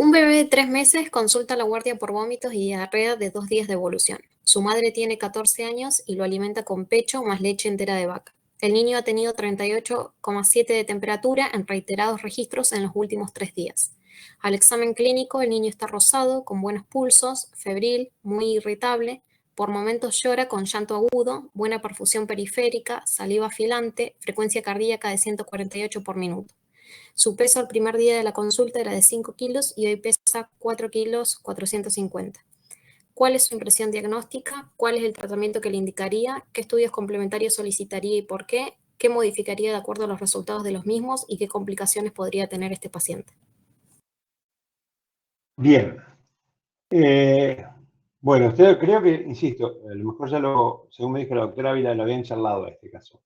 Un bebé de 3 meses consulta a la guardia por vómitos y diarrea de 2 días de evolución. Su madre tiene 14 años y lo alimenta con pecho más leche entera de vaca. El niño ha tenido 38,7 de temperatura en reiterados registros en los últimos 3 días. Al examen clínico, el niño está rosado, con buenos pulsos, febril, muy irritable, por momentos llora con llanto agudo, buena perfusión periférica, saliva afilante, frecuencia cardíaca de 148 por minuto. Su peso al primer día de la consulta era de 5 kilos y hoy pesa 4 kilos 450. ¿Cuál es su impresión diagnóstica? ¿Cuál es el tratamiento que le indicaría? ¿Qué estudios complementarios solicitaría y por qué? ¿Qué modificaría de acuerdo a los resultados de los mismos? ¿Y qué complicaciones podría tener este paciente? Bien. Bueno, usted creo que, insisto, a lo mejor ya según me dijo la doctora Ávila, lo habían charlado a este caso.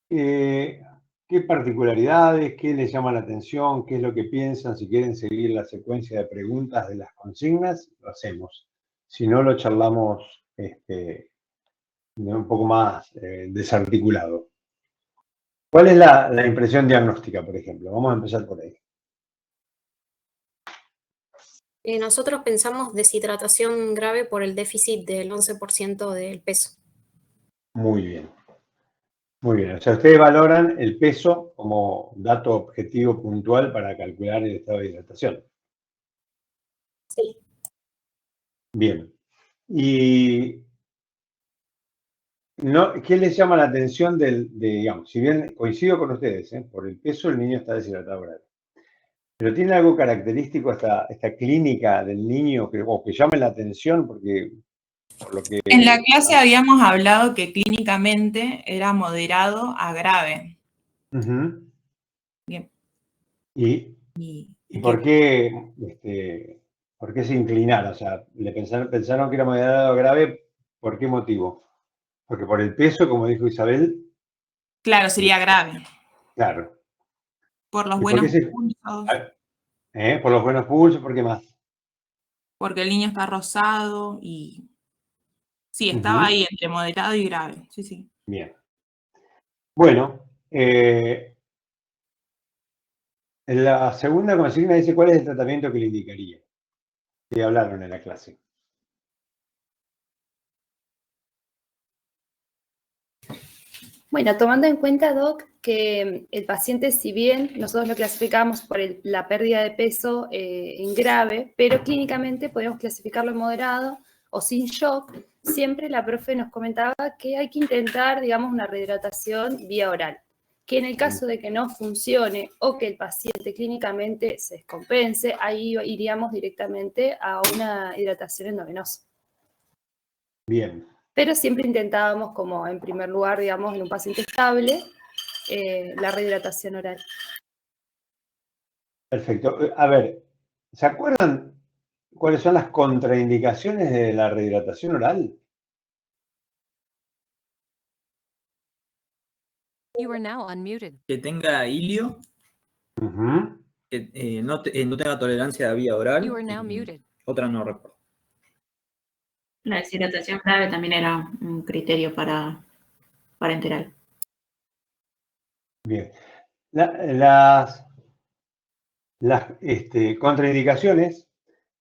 ¿Qué particularidades, qué les llama la atención, qué es lo que piensan? Si quieren seguir la secuencia de preguntas de las consignas, lo hacemos. Si no, lo charlamos un poco más desarticulado. ¿Cuál es la impresión diagnóstica, por ejemplo? Vamos a empezar por ahí. Nosotros pensamos deshidratación grave por el déficit del 11% del peso. Muy bien. Muy bien. O sea, ustedes valoran el peso como dato objetivo puntual para calcular el estado de hidratación. Sí. Bien. ¿Y qué les llama la atención digamos, si bien coincido con ustedes, por el peso el niño está deshidratado grave? Pero tiene algo característico esta clínica del niño que llame la atención porque por lo que... En la clase habíamos hablado que clínicamente era moderado a grave. Bien. ¿Y por qué se inclinaron? O sea, pensaron que era moderado a grave, ¿por qué motivo? Porque por el peso, como dijo Isabel. Claro, sería grave. Claro. Por los buenos pulsos. Por los buenos pulsos, ¿por qué más? Porque el niño está rosado y... Sí, estaba ahí entre moderado y grave. Sí, sí. Bien. Bueno, en la segunda consigna dice cuál es el tratamiento que le indicaría. Que hablaron en la clase. Bueno, tomando en cuenta, Doc, que el paciente, si bien nosotros lo clasificamos por la pérdida de peso en grave, pero clínicamente podemos clasificarlo en moderado o sin shock, siempre la profe nos comentaba que hay que intentar, digamos, una rehidratación vía oral, que en el caso de que no funcione o que el paciente clínicamente se descompense, ahí iríamos directamente a una hidratación endovenosa. Bien. Pero siempre intentábamos, como en primer lugar, digamos, en un paciente estable, la rehidratación oral. Perfecto. A ver, ¿se acuerdan cuáles son las contraindicaciones de la rehidratación oral? You are now unmuted. Que tenga hilio, que no tenga tolerancia a vía oral. You are now muted. Otra no recuerdo. La deshidratación grave también era un criterio para enteral. Bien. Las contraindicaciones,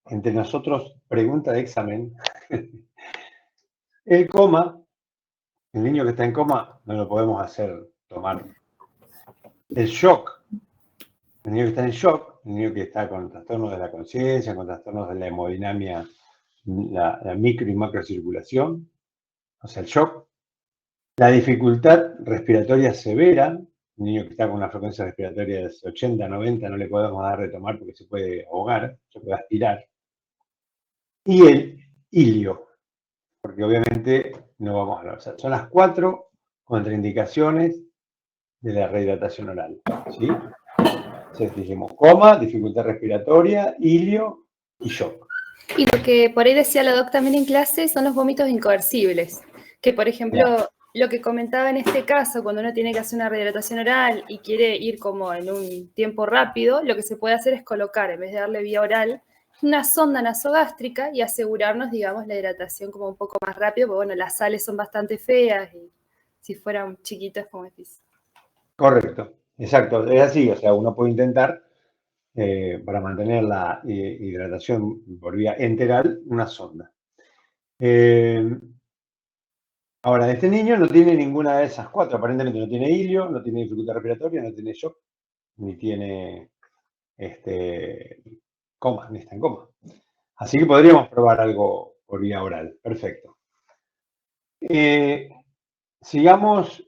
entre nosotros, pregunta de examen. El coma, el niño que está en coma, no lo podemos hacer tomar. El shock, el niño que está en shock, el niño que está con trastornos de la conciencia, con trastornos de la hemodinamia, la micro y macrocirculación, o sea, el shock. La dificultad respiratoria severa, un niño que está con una frecuencia respiratoria de 80, 90, no le podemos dar de tomar porque se puede ahogar, se puede aspirar. Y el hilio, porque obviamente no vamos a hablar. O sea, son las 4 contraindicaciones de la rehidratación oral. ¿Sí? Entonces dijimos coma, dificultad respiratoria, hilio y shock. Y lo que por ahí decía la doc también en clase son los vómitos incoercibles, que por ejemplo, lo que comentaba en este caso, cuando uno tiene que hacer una rehidratación oral y quiere ir como en un tiempo rápido, lo que se puede hacer es colocar, en vez de darle vía oral, una sonda nasogástrica y asegurarnos, digamos, la hidratación como un poco más rápido, porque bueno, las sales son bastante feas y si fueran chiquitas como difícil. Correcto, exacto, es así, o sea, uno puede intentar para mantener la hidratación por vía enteral, una sonda. Ahora, este niño no tiene ninguna de esas cuatro. Aparentemente no tiene hilio, no tiene dificultad respiratoria, no tiene shock, ni tiene coma, ni está en coma. Así que podríamos probar algo por vía oral. Perfecto. Sigamos.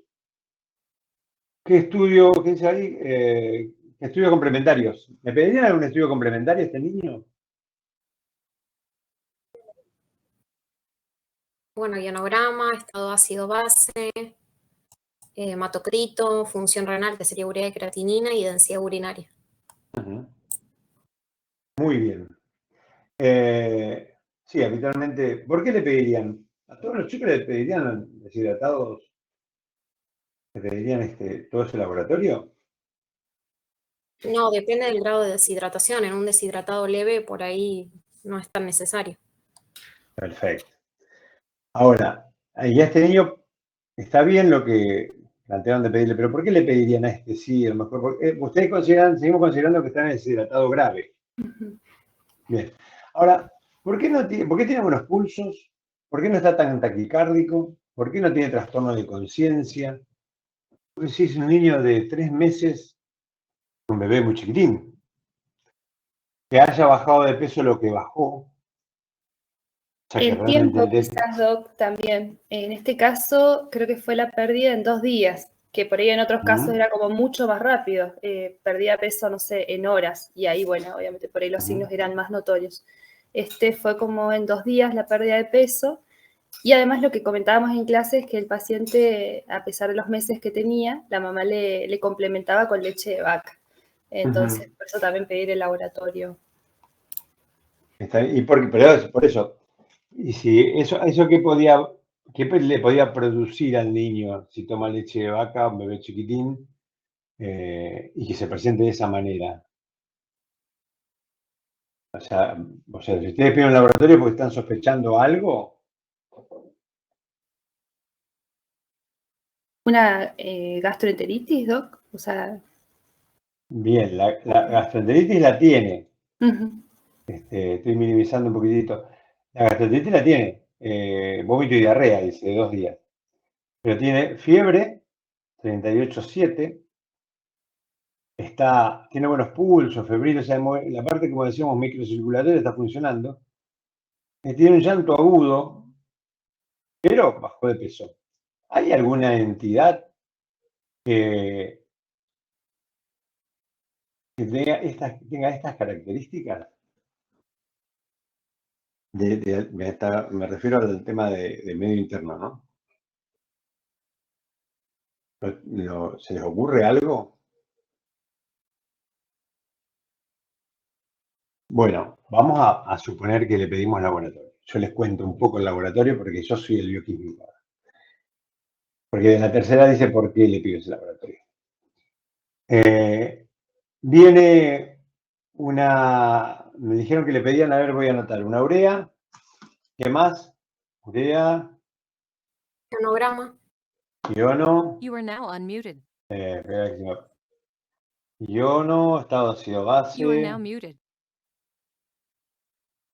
¿Qué estudio, qué dice ahí? Estudios complementarios. ¿Me pedirían algún estudio complementario a este niño? Bueno, ionograma, estado ácido base, hematocrito, función renal, que sería urea y creatinina, y densidad urinaria. Muy bien. Sí, habitualmente, ¿por qué le pedirían? A todos los chicos le pedirían deshidratados, le pedirían todo ese laboratorio. No, depende del grado de deshidratación. En un deshidratado leve, por ahí no es tan necesario. Perfecto. Ahora, ya este niño está bien lo que plantearon de pedirle, pero ¿por qué le pedirían a este sí? A lo mejor, ustedes seguimos considerando que está en deshidratado grave. Bien. Ahora, ¿por qué tiene buenos pulsos? ¿Por qué no está tan taquicárdico? ¿Por qué no tiene trastorno de conciencia? Porque si es un niño de 3 meses, un bebé muy chiquitín, que haya bajado de peso lo que bajó. O sea, que El tiempo, realmente quizás, Doc, también. En este caso, creo que fue la pérdida en 2 días, que por ahí en otros casos era como mucho más rápido. Perdía peso, no sé, en horas. Y ahí, bueno, obviamente por ahí los signos eran más notorios. Este fue como en 2 días la pérdida de peso. Y además lo que comentábamos en clase es que el paciente, a pesar de los meses que tenía, la mamá le complementaba con leche de vaca. Entonces, por eso también pedir el laboratorio. por eso, y si eso ¿qué le podía producir al niño si toma leche de vaca, un bebé chiquitín, y que se presente de esa manera? O sea, si ustedes piden un laboratorio porque están sospechando algo. ¿Una gastroenteritis, Doc? O sea... Bien, la gastroenteritis la tiene. Uh-huh. Estoy minimizando un poquitito. La gastroenteritis la tiene. Vómito y diarrea, dice, de 2 días. Pero tiene fiebre, 38,7. Tiene buenos pulsos, febril, o sea, la parte, como decíamos, microcirculatoria está funcionando. Tiene un llanto agudo, pero bajó de peso. ¿Hay alguna entidad que tenga estas características? Me refiero al tema de medio interno, ¿no? ¿Se les ocurre algo? Bueno, vamos a suponer que le pedimos laboratorio. Yo les cuento un poco el laboratorio porque yo soy el bioquímico. Porque en la tercera dice por qué le pido ese laboratorio. Viene me dijeron que le pedían, a ver, voy a anotar, una urea. ¿Qué más? Urea. Ionograma. Iono. You are now unmuted. Iono, estado ácido base. You are now muted.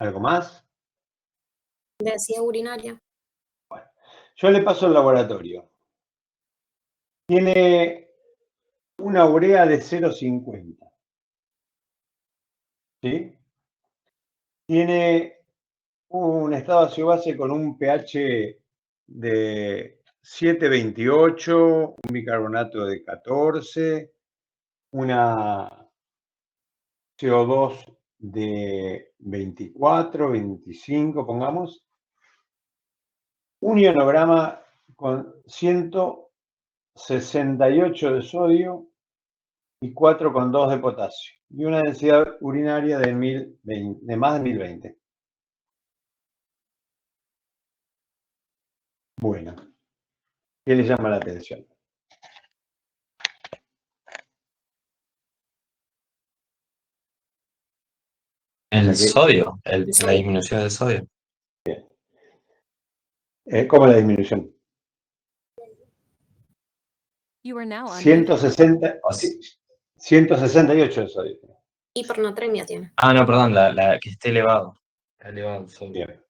¿Algo más? Densidad urinaria. Bueno, yo le paso el laboratorio. Tiene una urea de 0,50. ¿Sí? Tiene un estado ácido base con un pH de 7,28, un bicarbonato de 14, una CO2 de 24, 25, pongamos. Un ionograma con 168 de sodio y 4,2 de potasio. Y una densidad urinaria de más de 1020. Bueno, ¿qué le llama la atención? El O sea que- sodio, la disminución del sodio. ¿Cómo la disminución? You are now unmuted. 168 de sodio. Hipernatremia tiene. Ah, no, perdón, la que esté elevado. Está elevado el sodio. Bien.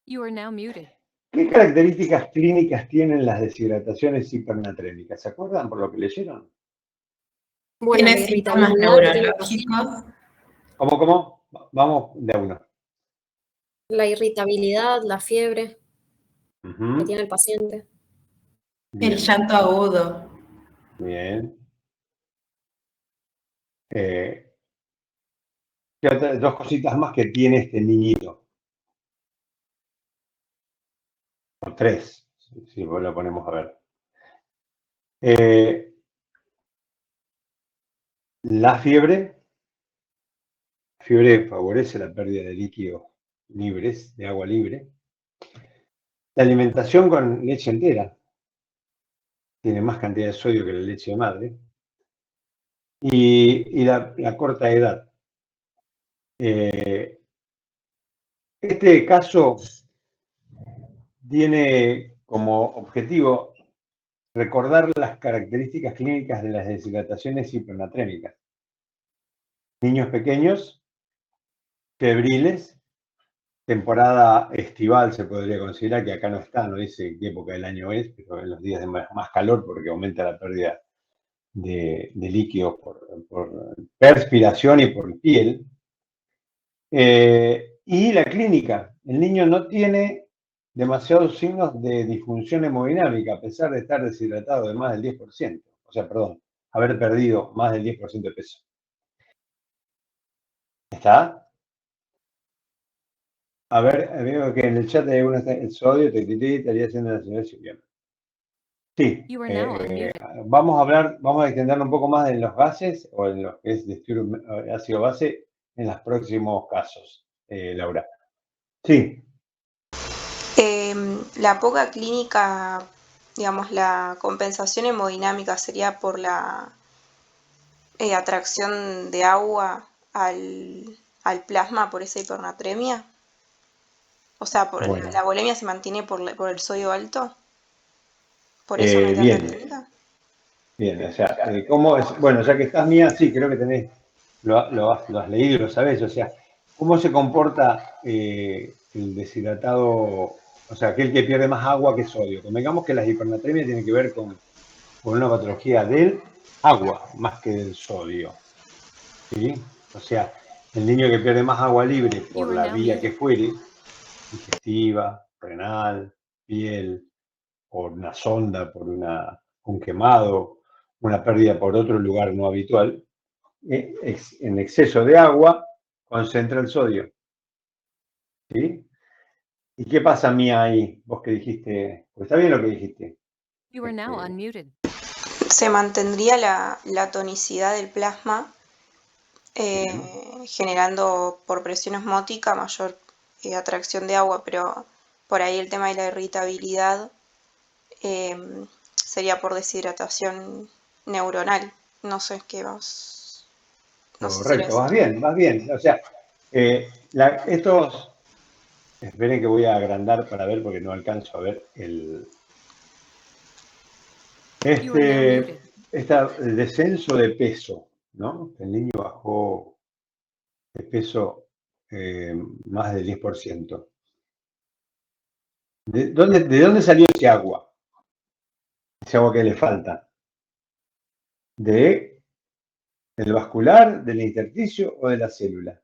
You are now muted. ¿Qué características clínicas tienen las deshidrataciones hipernatrémicas? ¿Se acuerdan por lo que leyeron? Bueno, la Tiene síntomas irritabilidad que tiene el paciente, neurológicos. ¿Cómo? Vamos de a uno. la irritabilidad, la fiebre que Ujú. tiene el paciente. Bien, El llanto agudo. bien. Dos cositas más que tiene este niñito. O tres, si lo ponemos a ver. La fiebre favorece la pérdida de líquidos libres, de agua libre. La alimentación con leche entera tiene más cantidad de sodio que la leche de madre. Y la corta edad. Este caso tiene como objetivo recordar las características clínicas de las deshidrataciones hipernatrémicas. Niños pequeños, febriles, temporada estival se podría considerar, que acá no está, no dice qué época del año es, pero en los días de más calor porque aumenta la pérdida de líquidos por perspiración y por piel. Y la clínica, el niño no tiene demasiados signos de disfunción hemodinámica, a pesar de estar deshidratado de más del 10%. O sea, perdón, haber perdido más del 10% de peso. ¿Está? A ver, veo que en el chat hay el sodio, estaría haciendo la señal bien. Sí, You are now unmuted. vamos a extenderlo un poco más en los gases o en lo que es ácido base en los próximos casos, Laura. Sí. La poca clínica, digamos, la compensación hemodinámica sería por la atracción de agua al plasma por esa hipernatremia. O sea, Bueno. la volemia se mantiene por el sodio alto. Por eso no hay tanta Bien. clínica. Bien, o sea, ¿cómo es? Bueno, ya que estás mía, sí, creo que lo has leído y lo sabés, o sea, ¿cómo se comporta el deshidratado, o sea, aquel que pierde más agua que sodio? Convengamos que la hipernatremia tiene que ver con una patología del agua más que del sodio, ¿sí? O sea, el niño que pierde más agua libre por You are la now vía muted. que fuere, digestiva, renal, piel, por una sonda, por un quemado, una pérdida por otro lugar no habitual, en exceso de agua concentra el sodio. ¿Sí? ¿Y qué pasa, Mía, ahí? Vos que dijiste, pues está bien lo que dijiste. You are now unmuted. Se mantendría la tonicidad del plasma, generando por presión osmótica mayor atracción de agua, pero por ahí el tema de la irritabilidad sería por deshidratación neuronal. No sé qué vas. No sé si Correcto, era eso. vas bien. O sea, estos... Esperen que voy a agrandar para ver porque no alcanzo a ver el descenso de peso, ¿no? El niño bajó de peso más del 10%. ¿De dónde salió ese agua? Ese agua que le falta. ¿Del vascular, del intersticio o de la célula?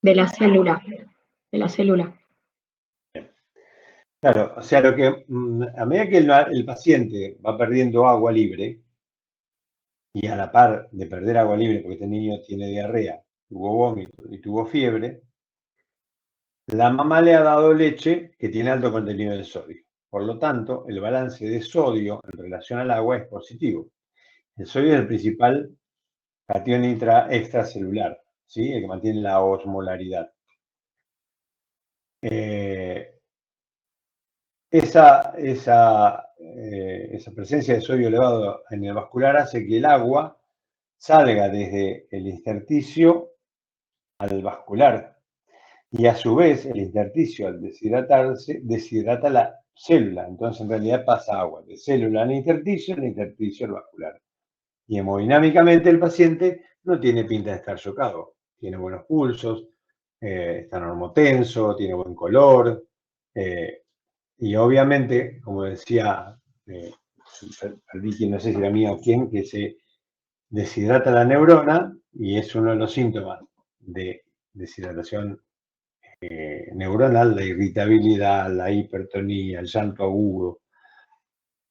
De la célula. De la célula. Claro, o sea, lo que a medida que el paciente va perdiendo agua libre, y a la par de perder agua libre, porque este niño tiene diarrea, tuvo vómito y tuvo fiebre, la mamá le ha dado leche que tiene alto contenido de sodio. Por lo tanto, el balance de sodio en relación al agua es positivo. El sodio es el principal catión extracelular, ¿sí? El que mantiene la osmolaridad. Esa presencia de sodio elevado en el vascular hace que el agua salga desde el intersticio al vascular y a su vez el intersticio al deshidratarse deshidrata la célula. Entonces, en realidad pasa agua de célula al intersticio al vascular. Y hemodinámicamente el paciente no tiene pinta de estar chocado. Tiene buenos pulsos, está normotenso, tiene buen color. Y obviamente, como decía Vicky, no sé si era mía o quién, que se deshidrata la neurona y es uno de los síntomas de deshidratación neuronal, la irritabilidad, la hipertonía, el llanto agudo.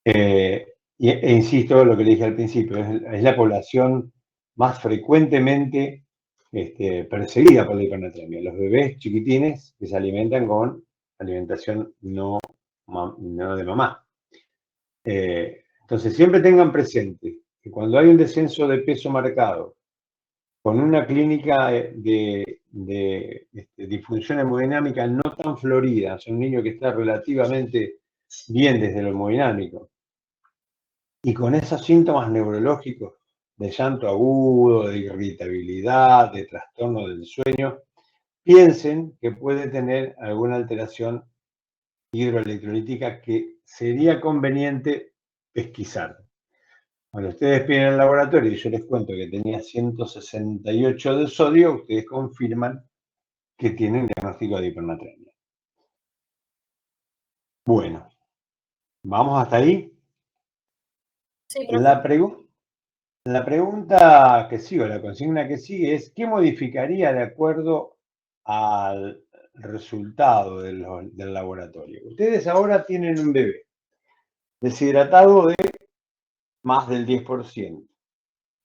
E insisto, lo que le dije al principio, es la población más frecuentemente perseguida por la hipernatremia. Los bebés chiquitines que se alimentan con alimentación no de mamá. Entonces, siempre tengan presente que cuando hay un descenso de peso marcado, con una clínica de disfunción hemodinámica no tan florida, es un niño que está relativamente bien desde lo hemodinámico, y con esos síntomas neurológicos de llanto agudo, de irritabilidad, de trastorno del sueño, piensen que puede tener alguna alteración hidroelectrolítica que sería conveniente pesquisar. Cuando ustedes piden el laboratorio y yo les cuento que tenía 168 de sodio, ustedes confirman que tienen diagnóstico de hipernatremia. Bueno, ¿vamos hasta ahí? Sí, La pregunta que sigue, la consigna que sigue es, ¿qué modificaría de acuerdo al resultado del laboratorio? Ustedes ahora tienen un bebé deshidratado de más del 10%,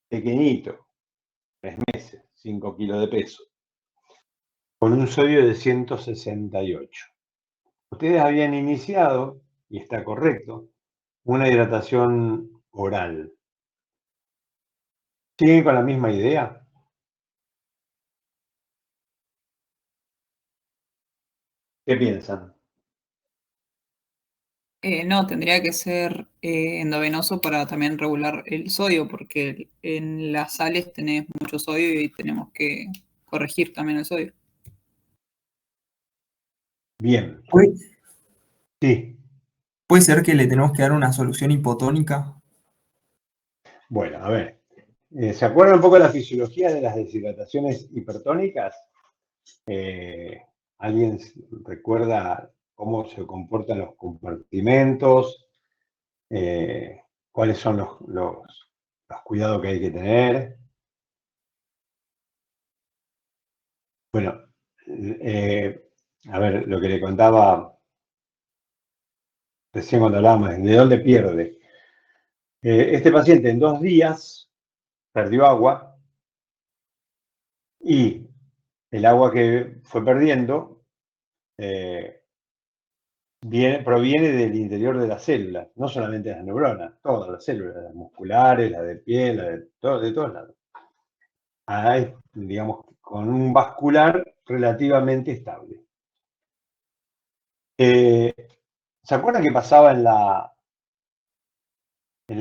pequeñito, 3 meses, 5 kilos de peso, con un sodio de 168. Ustedes habían iniciado, y está correcto, una hidratación oral. ¿Siguen con la misma idea? ¿Qué piensan? No, tendría que ser endovenoso para también regular el sodio, porque en las sales tenés mucho sodio y tenemos que corregir también el sodio. Bien. Sí. ¿Puede ser que le tenemos que dar una solución hipotónica? Bueno, a ver. ¿Se acuerdan un poco de la fisiología de las deshidrataciones hipertónicas? ¿Alguien recuerda cómo se comportan los compartimentos? ¿Cuáles son los cuidados que hay que tener? Bueno, a ver, lo que le contaba recién cuando hablábamos, ¿de dónde pierde? Este paciente en 2 días perdió agua y el agua que fue perdiendo proviene del interior de las células, no solamente de las neuronas, todas las células, las musculares, las de piel, de todos lados. Hay, digamos, con un vascular relativamente estable. ¿Se acuerdan qué pasaba en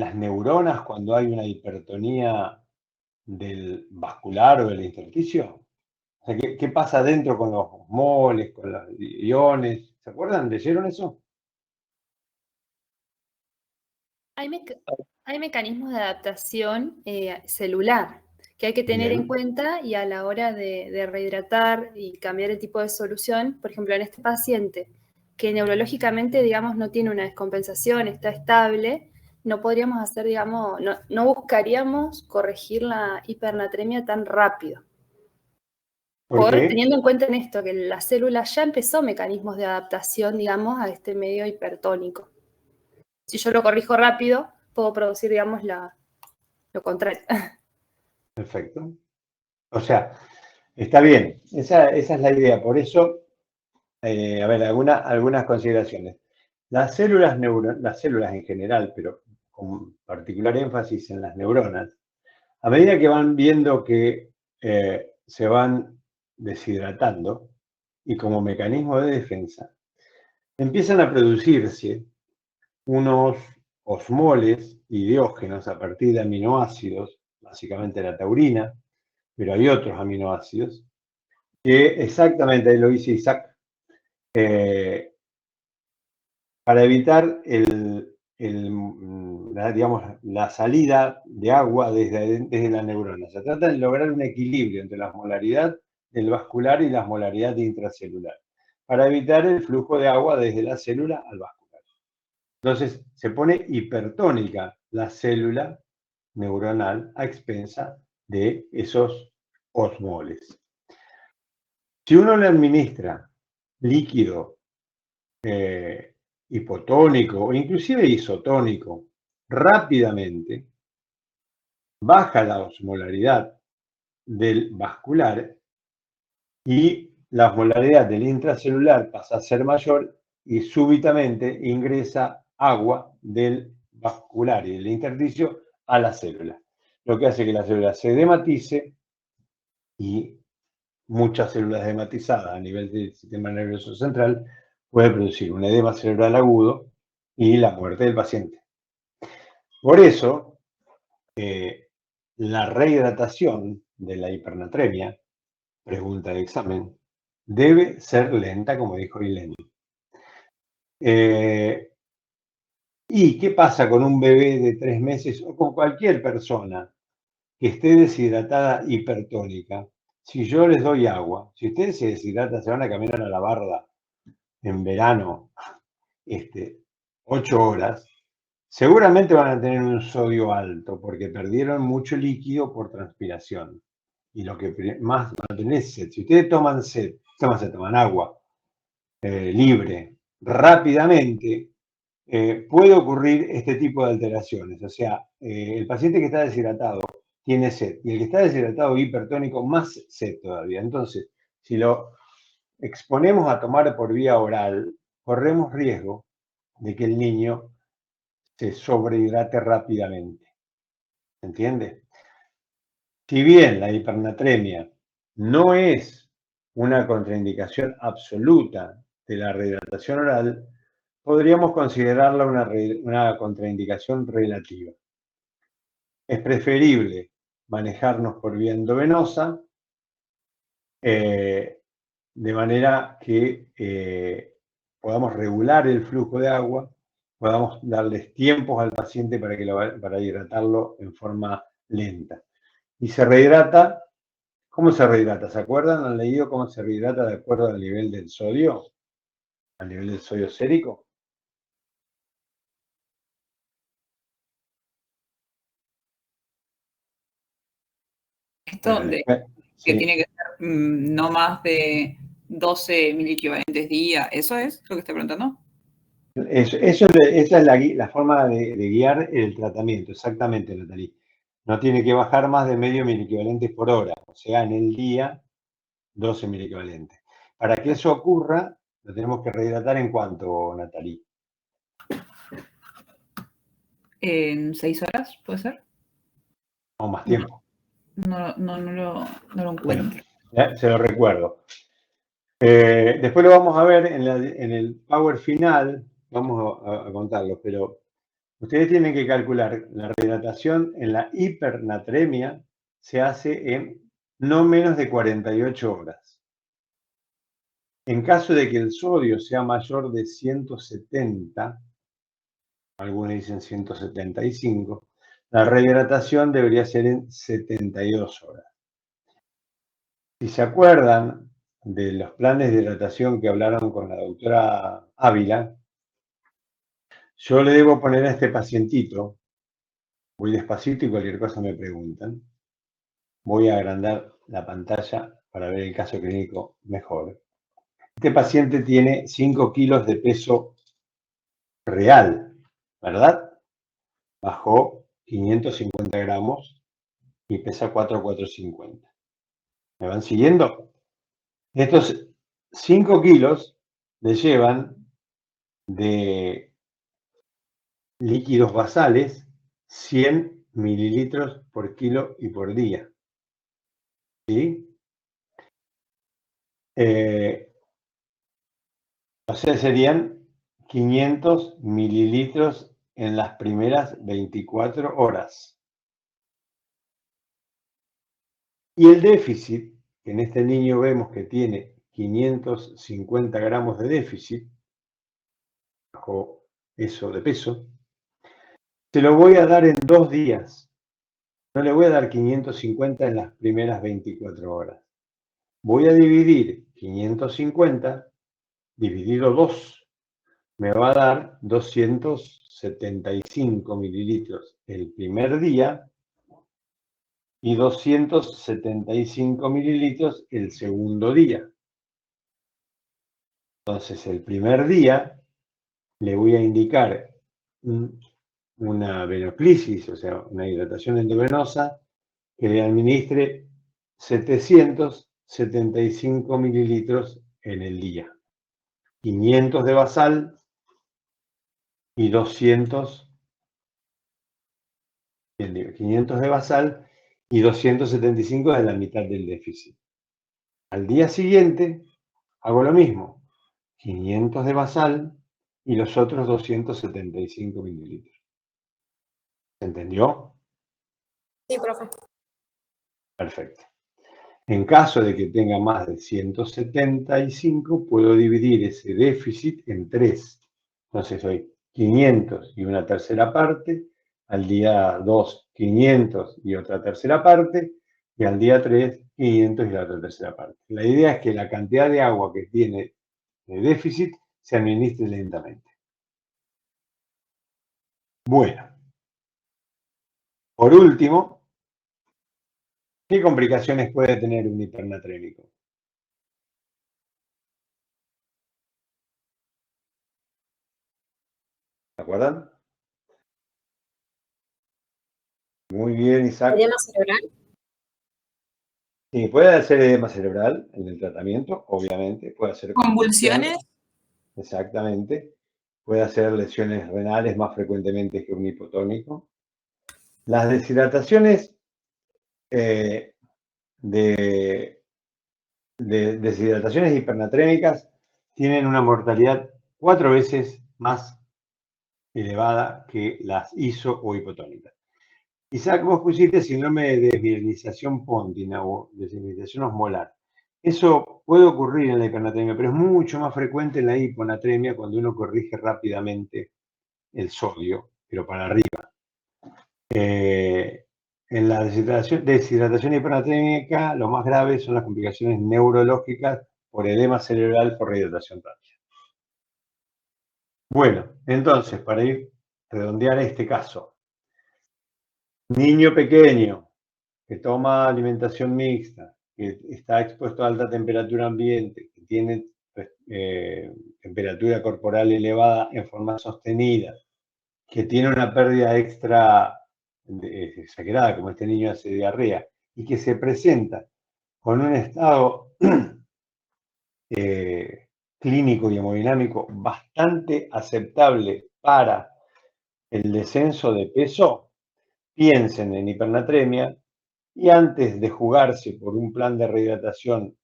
las neuronas cuando hay una hipertonía del vascular o del intersticio? O sea, ¿qué pasa dentro con los moles, con los iones? ¿Se acuerdan? ¿Leyeron eso? Hay mecanismos de adaptación celular que hay que tener en cuenta y a la hora de rehidratar y cambiar el tipo de solución, por ejemplo, en este paciente que neurológicamente, digamos, no tiene una descompensación, está estable, no podríamos hacer, digamos, no buscaríamos corregir la hipernatremia tan rápido. Teniendo en cuenta en esto, que la célula ya empezó mecanismos de adaptación, digamos, a este medio hipertónico. Si yo lo corrijo rápido, puedo producir, digamos, lo contrario. Perfecto. O sea, está bien. Esa es la idea. Por eso, a ver, algunas consideraciones. Las células en general, pero con particular énfasis en las neuronas, a medida que van viendo que se van deshidratando y como mecanismo de defensa, empiezan a producirse unos osmoles idiógenos a partir de aminoácidos, básicamente la taurina, pero hay otros aminoácidos, que exactamente, ahí lo dice Isaac, para evitar digamos, la salida de agua desde la neurona. Se trata de lograr un equilibrio entre la osmolaridad del vascular y la osmolaridad intracelular, para evitar el flujo de agua desde la célula al vascular. Entonces, se pone hipertónica la célula neuronal a expensa de esos osmoles. Si uno le administra líquido hipotónico o inclusive isotónico rápidamente, baja la osmolaridad del vascular y la osmolaridad del intracelular pasa a ser mayor y súbitamente ingresa agua del vascular y del intersticio a la célula, lo que hace que la célula se dematice y muchas células dematizadas a nivel del sistema nervioso central puede producir un edema cerebral agudo y la muerte del paciente. Por eso, la rehidratación de la hipernatremia, pregunta de examen, debe ser lenta, como dijo Ileni. ¿Y qué pasa con un bebé de 3 meses o con cualquier persona que esté deshidratada hipertónica? Si yo les doy agua, si ustedes se deshidratan, se van a caminar a la barda en verano 8 horas, seguramente van a tener un sodio alto porque perdieron mucho líquido por transpiración. Y lo que más van a tener es sed. Si ustedes toman agua libre rápidamente, puede ocurrir este tipo de alteraciones. O sea, el paciente que está deshidratado tiene sed y el que está deshidratado hipertónico más sed todavía. Entonces, si lo exponemos a tomar por vía oral, corremos riesgo de que el niño se sobrehidrate rápidamente. ¿Se entiende? Si bien la hipernatremia no es una contraindicación absoluta de la rehidratación oral, podríamos considerarla una contraindicación relativa. Es preferible manejarnos por vía endovenosa, de manera que podamos regular el flujo de agua, podamos darles tiempos al paciente para hidratarlo en forma lenta. Y se rehidrata. ¿Cómo se rehidrata? ¿Se acuerdan? ¿Han leído cómo se rehidrata de acuerdo al nivel del sodio? ¿Al nivel del sodio sérico? Esto de que Sí. tiene que ser no más de 12 miliequivalentes día, ¿eso es lo que está preguntando? Esa es la forma de guiar el tratamiento, exactamente, Natalie. No tiene que bajar más de medio miliequivalentes por hora, o sea, en el día 12 miliequivalentes. Para que eso ocurra, lo tenemos que rehidratar en cuánto, Natalie. ¿En 6 horas, puede ser? O más tiempo. No lo encuentro. Bueno, se lo recuerdo. Después lo vamos a ver en el power final, vamos a contarlo, pero ustedes tienen que calcular la rehidratación en la hipernatremia se hace en no menos de 48 horas. En caso de que el sodio sea mayor de 170, algunos dicen 175, la rehidratación debería ser en 72 horas. Si se acuerdan de los planes de hidratación que hablaron con la doctora Ávila, yo le debo poner a este pacientito, voy despacito y cualquier cosa me preguntan, voy a agrandar la pantalla para ver el caso clínico mejor. Este paciente tiene 5 kilos de peso real, ¿verdad? Bajó 550 gramos y pesa 4,450. ¿Me van siguiendo? Estos 5 kilos le llevan de líquidos basales 100 mililitros por kilo y por día. ¿Sí? O sea, serían 500 mililitros en las primeras 24 horas. Y el déficit, que en este niño vemos que tiene 550 gramos de déficit, bajó eso de peso, se lo voy a dar en 2 días. No le voy a dar 550 en las primeras 24 horas. Voy a dividir 550 dividido 2. Me va a dar 275 mililitros el primer día y 275 mililitros el segundo día. Entonces, el primer día le voy a indicar una venoclisis, o sea, una hidratación endovenosa, que le administre 775 mililitros en el día. 500 de basal y 200, 500 de basal y 275 de la mitad del déficit. Al día siguiente hago lo mismo, 500 de basal y los otros 275 mililitros. ¿Se entendió? Sí, profe. Perfecto. En caso de que tenga más de 175, puedo dividir ese déficit en 3. Entonces doy 500 y una tercera parte, al día 2, 500 y otra tercera parte, y al día 3, 500 y la otra tercera parte. La idea es que la cantidad de agua que tiene de déficit se administre lentamente. Bueno, por último, ¿qué complicaciones puede tener un hipernatrémico? ¿Se acuerdan? Muy bien, Isaac. ¿Edema cerebral? Sí, puede ser edema cerebral en el tratamiento, obviamente. Puede ser ¿Convulsiones? Exactamente. Puede hacer lesiones renales más frecuentemente que un hipotónico. Las deshidrataciones deshidrataciones hipernatrémicas tienen una mortalidad 4 veces más elevada que las iso o hipotónicas. Isaac, vos pusiste síndrome de desmielinización póntina o desmielinización osmolar. Eso puede ocurrir en la hipernatremia, pero es mucho más frecuente en la hiponatremia cuando uno corrige rápidamente el sodio, pero para arriba. En la deshidratación hipernatremica, lo más grave son las complicaciones neurológicas por edema cerebral por rehidratación rápida. Bueno, entonces, para ir redondear este caso, niño pequeño que toma alimentación mixta, que está expuesto a alta temperatura ambiente, que tiene temperatura corporal elevada en forma sostenida, que tiene una pérdida extra exagerada, como este niño hace diarrea, y que se presenta con un estado clínico y hemodinámico bastante aceptable para el descenso de peso, piensen en hipernatremia y antes de jugarse por un plan de rehidratación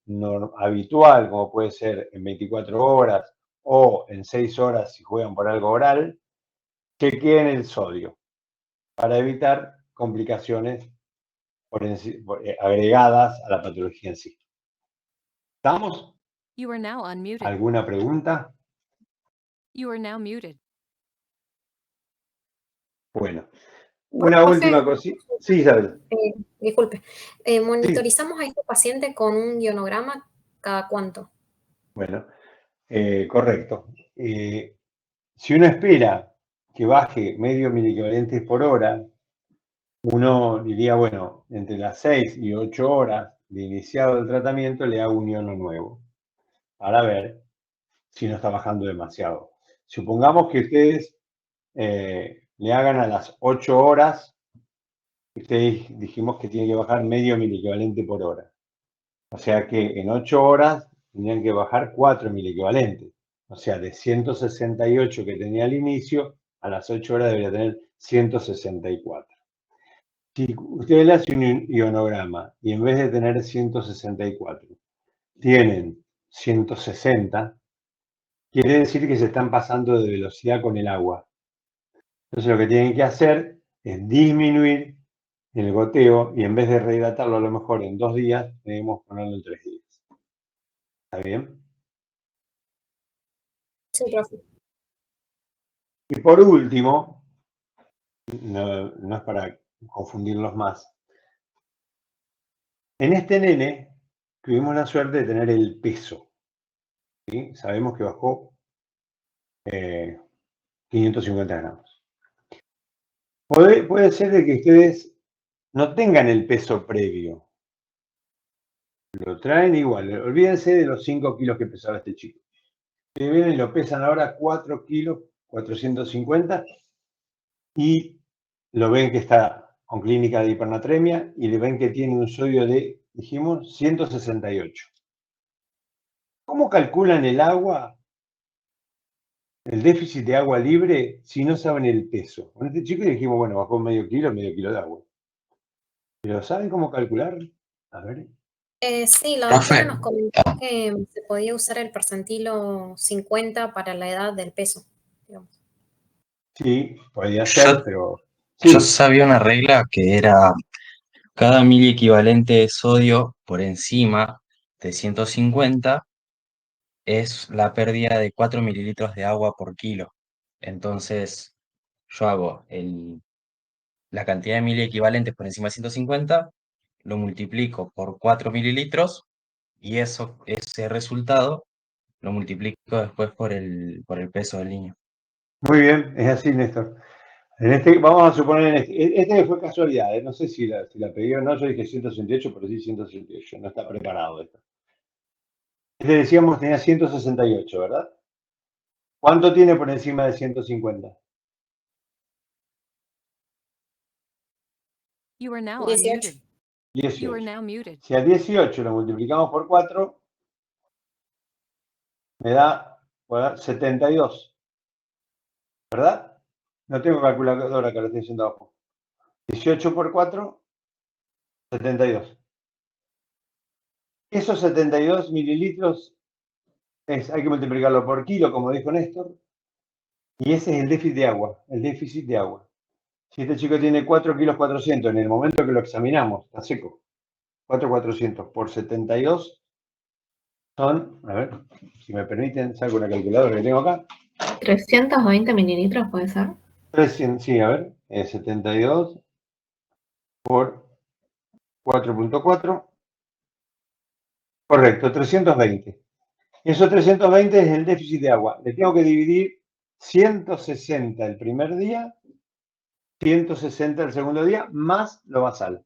habitual, como puede ser en 24 horas o en 6 horas si juegan por algo oral, chequeen el sodio para evitar complicaciones agregadas a la patología en sí. ¿Estamos? You are now unmuted. ¿Alguna pregunta? You are now muted. Bueno, una Profe, última cosita. Sí, Isabel. Disculpe. ¿Monitorizamos a este paciente con un ionograma cada cuánto? Bueno, correcto. Si uno espera que baje medio miliequivalentes por hora, uno diría, bueno, entre las 6 y 8 horas de iniciado el tratamiento le hago un iono nuevo para ver si no está bajando demasiado. Supongamos que ustedes le hagan a las 8 horas, ustedes dijimos que tiene que bajar medio miliequivalente por hora. O sea que en 8 horas tendrían que bajar 4 miliequivalentes. O sea, de 168 que tenía al inicio, a las 8 horas debería tener 164. Si ustedes le hacen un ionograma y en vez de tener 164, tienen 160, quiere decir que se están pasando de velocidad con el agua. Entonces lo que tienen que hacer es disminuir el goteo y en vez de rehidratarlo a lo mejor en 2 días, debemos ponerlo en 3 días. ¿Está bien? Sí, profe. Y por último, no es para confundirlos más, en este nene tuvimos la suerte de tener el peso. ¿Sí? Sabemos que bajó 550 gramos. Puede ser de que ustedes no tengan el peso previo. Lo traen igual. Olvídense de los 5 kilos que pesaba este chico. Que vienen y lo pesan ahora 4 kilos 450 y lo ven que está con clínica de hipernatremia y le ven que tiene un sodio de, dijimos, 168. ¿Cómo calculan el agua, el déficit de agua libre, si no saben el peso? Con este chico le dijimos, bueno, bajó medio kilo de agua. ¿Pero saben cómo calcular? A ver. Sí, la Profe. doctora nos comentó que se podía usar el percentilo 50 para la edad del peso, digamos. Sí, podía ser, pero... Yo Sí, sabía una regla que era cada mili equivalente de sodio por encima de 150 es la pérdida de 4 mililitros de agua por kilo. Entonces, yo hago la cantidad de mili equivalentes por encima de 150, lo multiplico por 4 mililitros y ese resultado lo multiplico después por el peso del niño. muy bien, es así, Néstor. Vamos a suponer, este fue casualidad, no sé si la pegué o no, yo dije 168, pero sí 168, no está preparado esto. Este decíamos tenía 168, ¿verdad? ¿Cuánto tiene por encima de 150? You are now 18. unmuted. You are 18. now muted. Si a 18 lo multiplicamos por 4, me da 72, ¿verdad? No tengo calculadora que lo estoy haciendo abajo. 18 por 4, 72. Esos 72 mililitros hay que multiplicarlo por kilo, como dijo Néstor, y ese es el déficit de agua, Si este chico tiene 4 kilos 400, en el momento que lo examinamos, está seco, 4,400 por 72 son, a ver, si me permiten, saco una calculadora que tengo acá. 320 mililitros, ¿puede ser? 300, sí, a ver, 72 por 4,4. Correcto, 320. Eso 320 es el déficit de agua. Le tengo que dividir 160 el primer día, 160 el segundo día, más lo basal.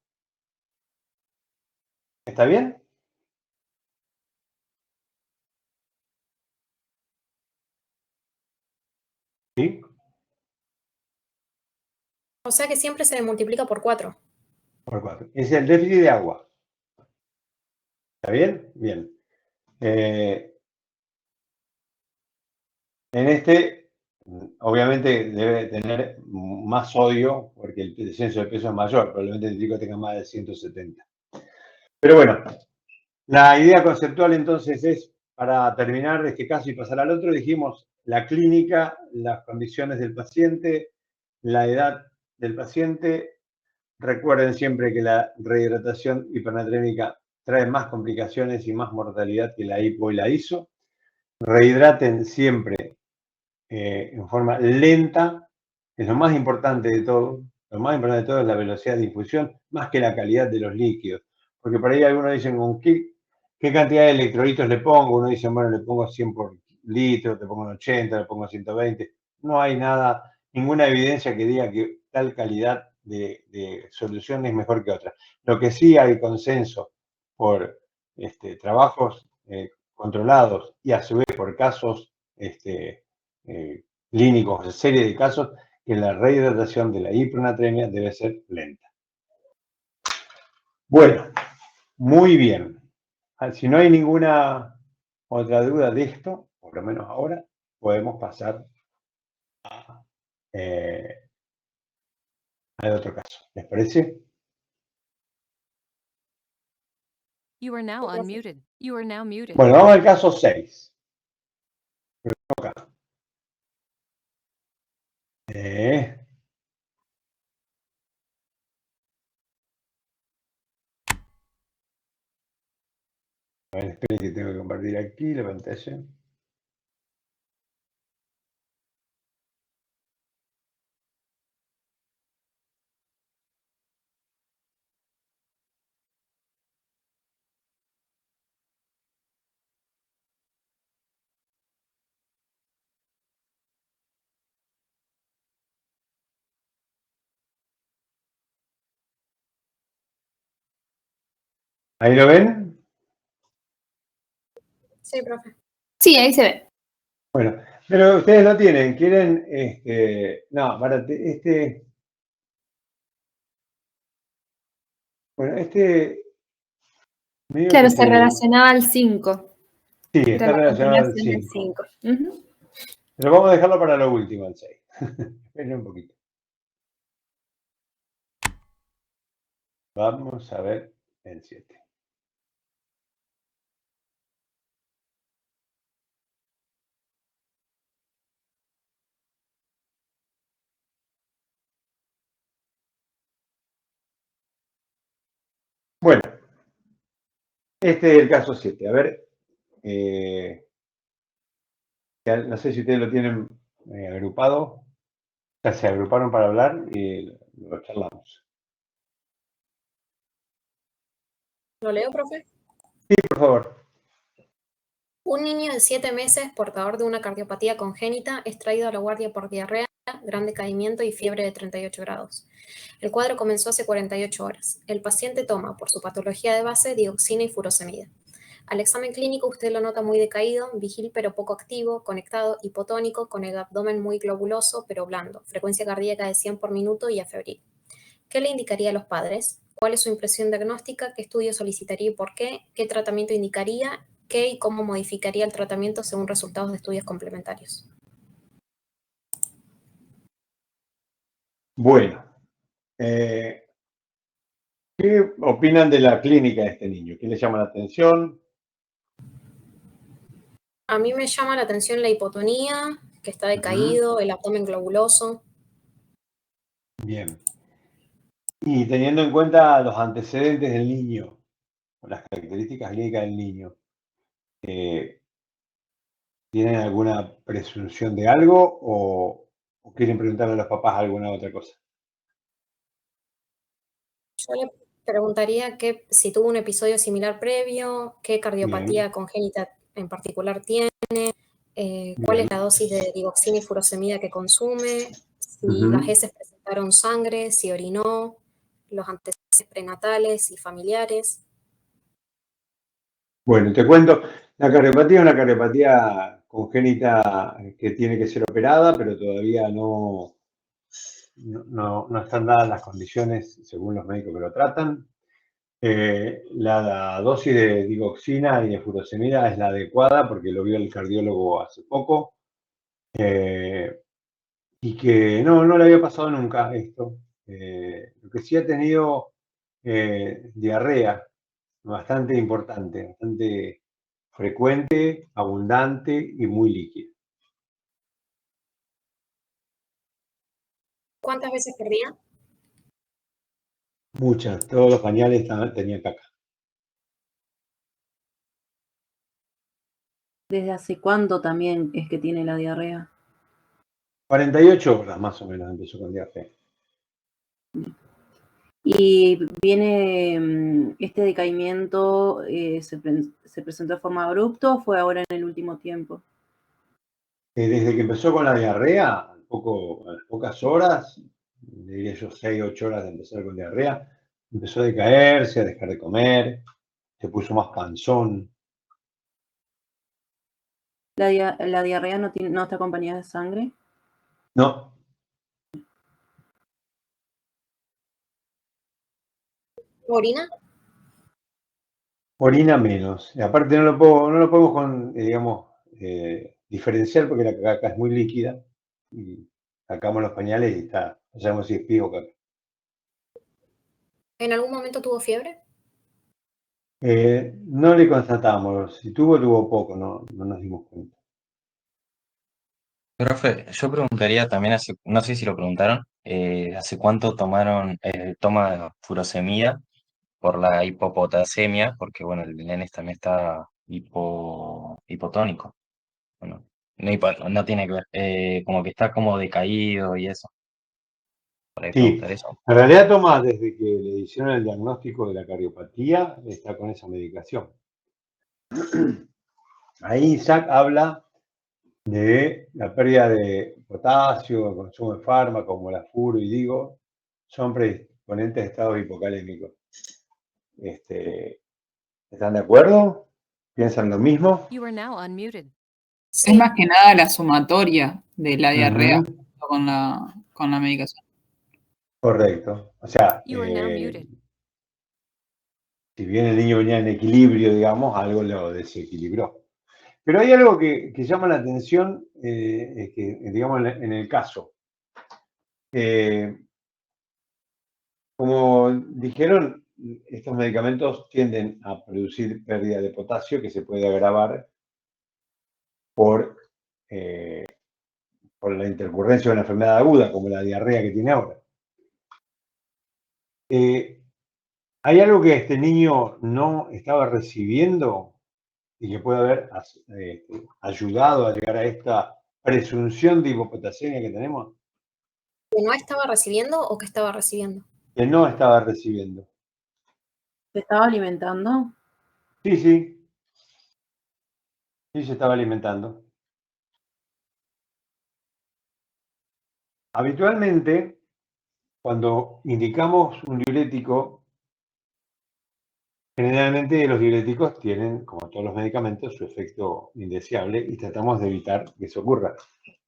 ¿Está bien? Sí. O sea que siempre se multiplica por 4. Por 4. Es el déficit de agua. ¿Está bien? Bien. En este, obviamente, debe tener más sodio, porque el descenso de peso es mayor. Probablemente el chico tenga más de 170. Pero bueno, la idea conceptual entonces es, para terminar este caso y pasar al otro, dijimos la clínica, las condiciones del paciente, la edad del paciente. Recuerden siempre que la rehidratación hipernatrémica trae más complicaciones y más mortalidad que la hipo y la ISO. Rehidraten siempre en forma lenta, es lo más importante de todo. Lo más importante de todo es la velocidad de infusión, más que la calidad de los líquidos. Porque por ahí algunos dicen, ¿con qué cantidad de electrolitos le pongo? Uno dice, bueno, le pongo 100 por litro, te pongo 80, le pongo 120. No hay nada, ninguna evidencia que diga que tal calidad de solución es mejor que otra. Lo que sí hay consenso por trabajos controlados y a su vez por casos clínicos, serie de casos, que la rehidratación de la hipernatremia debe ser lenta. Bueno, muy bien. Si no hay ninguna otra duda de esto, por lo menos ahora, podemos pasar al otro caso. ¿Les parece? You are now unmuted. You are now muted. Bueno, vamos al caso 6. A ver, esperen que tengo que compartir aquí la pantalla. ¿Ahí lo ven? Sí, profe. Sí, ahí se ve. Bueno, pero ustedes lo tienen, quieren, no, bueno, medio Claro, que se relacionaba al 5. sí, Era está la relacionado al continuación del 5. 5. Pero vamos a dejarlo para lo último, el 6. Esperen un poquito. Vamos a ver el 7. Bueno, este es el caso 7. A ver, no sé si ustedes lo tienen agrupado. Ya se agruparon para hablar y lo charlamos. ¿Lo leo, profe? Sí, por favor. Un niño de 7 meses, portador de una cardiopatía congénita, es traído a la guardia por diarrea, gran decaimiento y fiebre de 38 grados. El cuadro comenzó hace 48 horas. El paciente toma, por su patología de base, dioxina y furosemida. Al examen clínico usted lo nota muy decaído, vigil pero poco activo, conectado, hipotónico, con el abdomen muy globuloso pero blando, frecuencia cardíaca de 100 por minuto y afebril. ¿Qué le indicaría a los padres? ¿Cuál es su impresión diagnóstica? ¿Qué estudio solicitaría y por qué? ¿Qué tratamiento indicaría? ¿Qué y cómo modificaría el tratamiento según resultados de estudios complementarios? Bueno, ¿qué opinan de la clínica de este niño? ¿Qué les llama la atención? A mí me llama la atención la hipotonía, que está decaído, el abdomen globuloso. Bien. Y teniendo en cuenta los antecedentes del niño, o las características clínicas del niño, ¿tienen alguna presunción de algo o quieren preguntarle a los papás alguna otra cosa? Yo le preguntaría si tuvo un episodio similar previo, qué cardiopatía Bien, congénita en particular tiene, cuál es bien. la dosis de digoxina y furosemida que consume, si las Ujú. heces presentaron sangre, si orinó, los antecedentes prenatales y familiares. Bueno, te cuento, la cardiopatía es una cardiopatía congénita que tiene que ser operada, pero todavía no están dadas las condiciones según los médicos que lo tratan. La dosis de digoxina y de furosemida es la adecuada porque lo vio el cardiólogo hace poco y que no le había pasado nunca esto. Lo que sí ha tenido diarrea bastante importante, bastante frecuente, abundante y muy líquida. ¿Cuántas veces por día? Muchas, todos los pañales tenían caca. ¿Desde hace cuándo también es que tiene la diarrea? 48 horas más o menos empezó con diarrea. ¿Y viene este decaimiento, se presentó de forma abrupta o fue ahora en el último tiempo? Desde que empezó con la diarrea, a las pocas horas, diría yo 6, 8 horas de empezar con diarrea, empezó a decaerse, a dejar de comer, se puso más panzón. ¿La diarrea no está acompañada de sangre? No, ¿Orina? orina menos. Y aparte no lo podemos digamos, diferenciar porque la caca es muy líquida y sacamos los pañales y está, no sabemos si es pis o caca. ¿En algún momento tuvo fiebre? No le constatamos, si tuvo poco, no nos dimos cuenta. Profe, yo preguntaría también, no sé si lo preguntaron, ¿hace cuánto toma furosemida por la hipopotasemia? Porque, bueno, el nene también está hipotónico. Bueno, no tiene que ver, como que está como decaído y eso. Por ahí Sí, preguntar eso. en realidad toma desde que le hicieron el diagnóstico de la cardiopatía, está con esa medicación. Ahí Isaac habla de la pérdida de potasio, el consumo de fármacos como la furo y digo, son predisponentes a estados hipocalémicos. ¿Están de acuerdo? ¿Piensan lo mismo? You are now unmuted. Es más que nada la sumatoria de la diarrea Ujú, con la medicación. correcto. O sea, You are now muted. si bien el niño venía en equilibrio, digamos, algo lo desequilibró. Pero hay algo que llama la atención, que, digamos, en el caso. Como dijeron, estos medicamentos tienden a producir pérdida de potasio que se puede agravar por la intercurrencia de una enfermedad aguda, como la diarrea que tiene ahora. ¿Hay algo que este niño no estaba recibiendo y que puede haber ayudado a llegar a esta presunción de hipopotasemia que tenemos? ¿Que no estaba recibiendo o que estaba recibiendo? Que no estaba recibiendo. ¿Se estaba alimentando? Sí, sí. Sí, se estaba alimentando. Habitualmente, cuando indicamos un diurético, generalmente los diuréticos tienen, como todos los medicamentos, su efecto indeseable y tratamos de evitar que eso ocurra.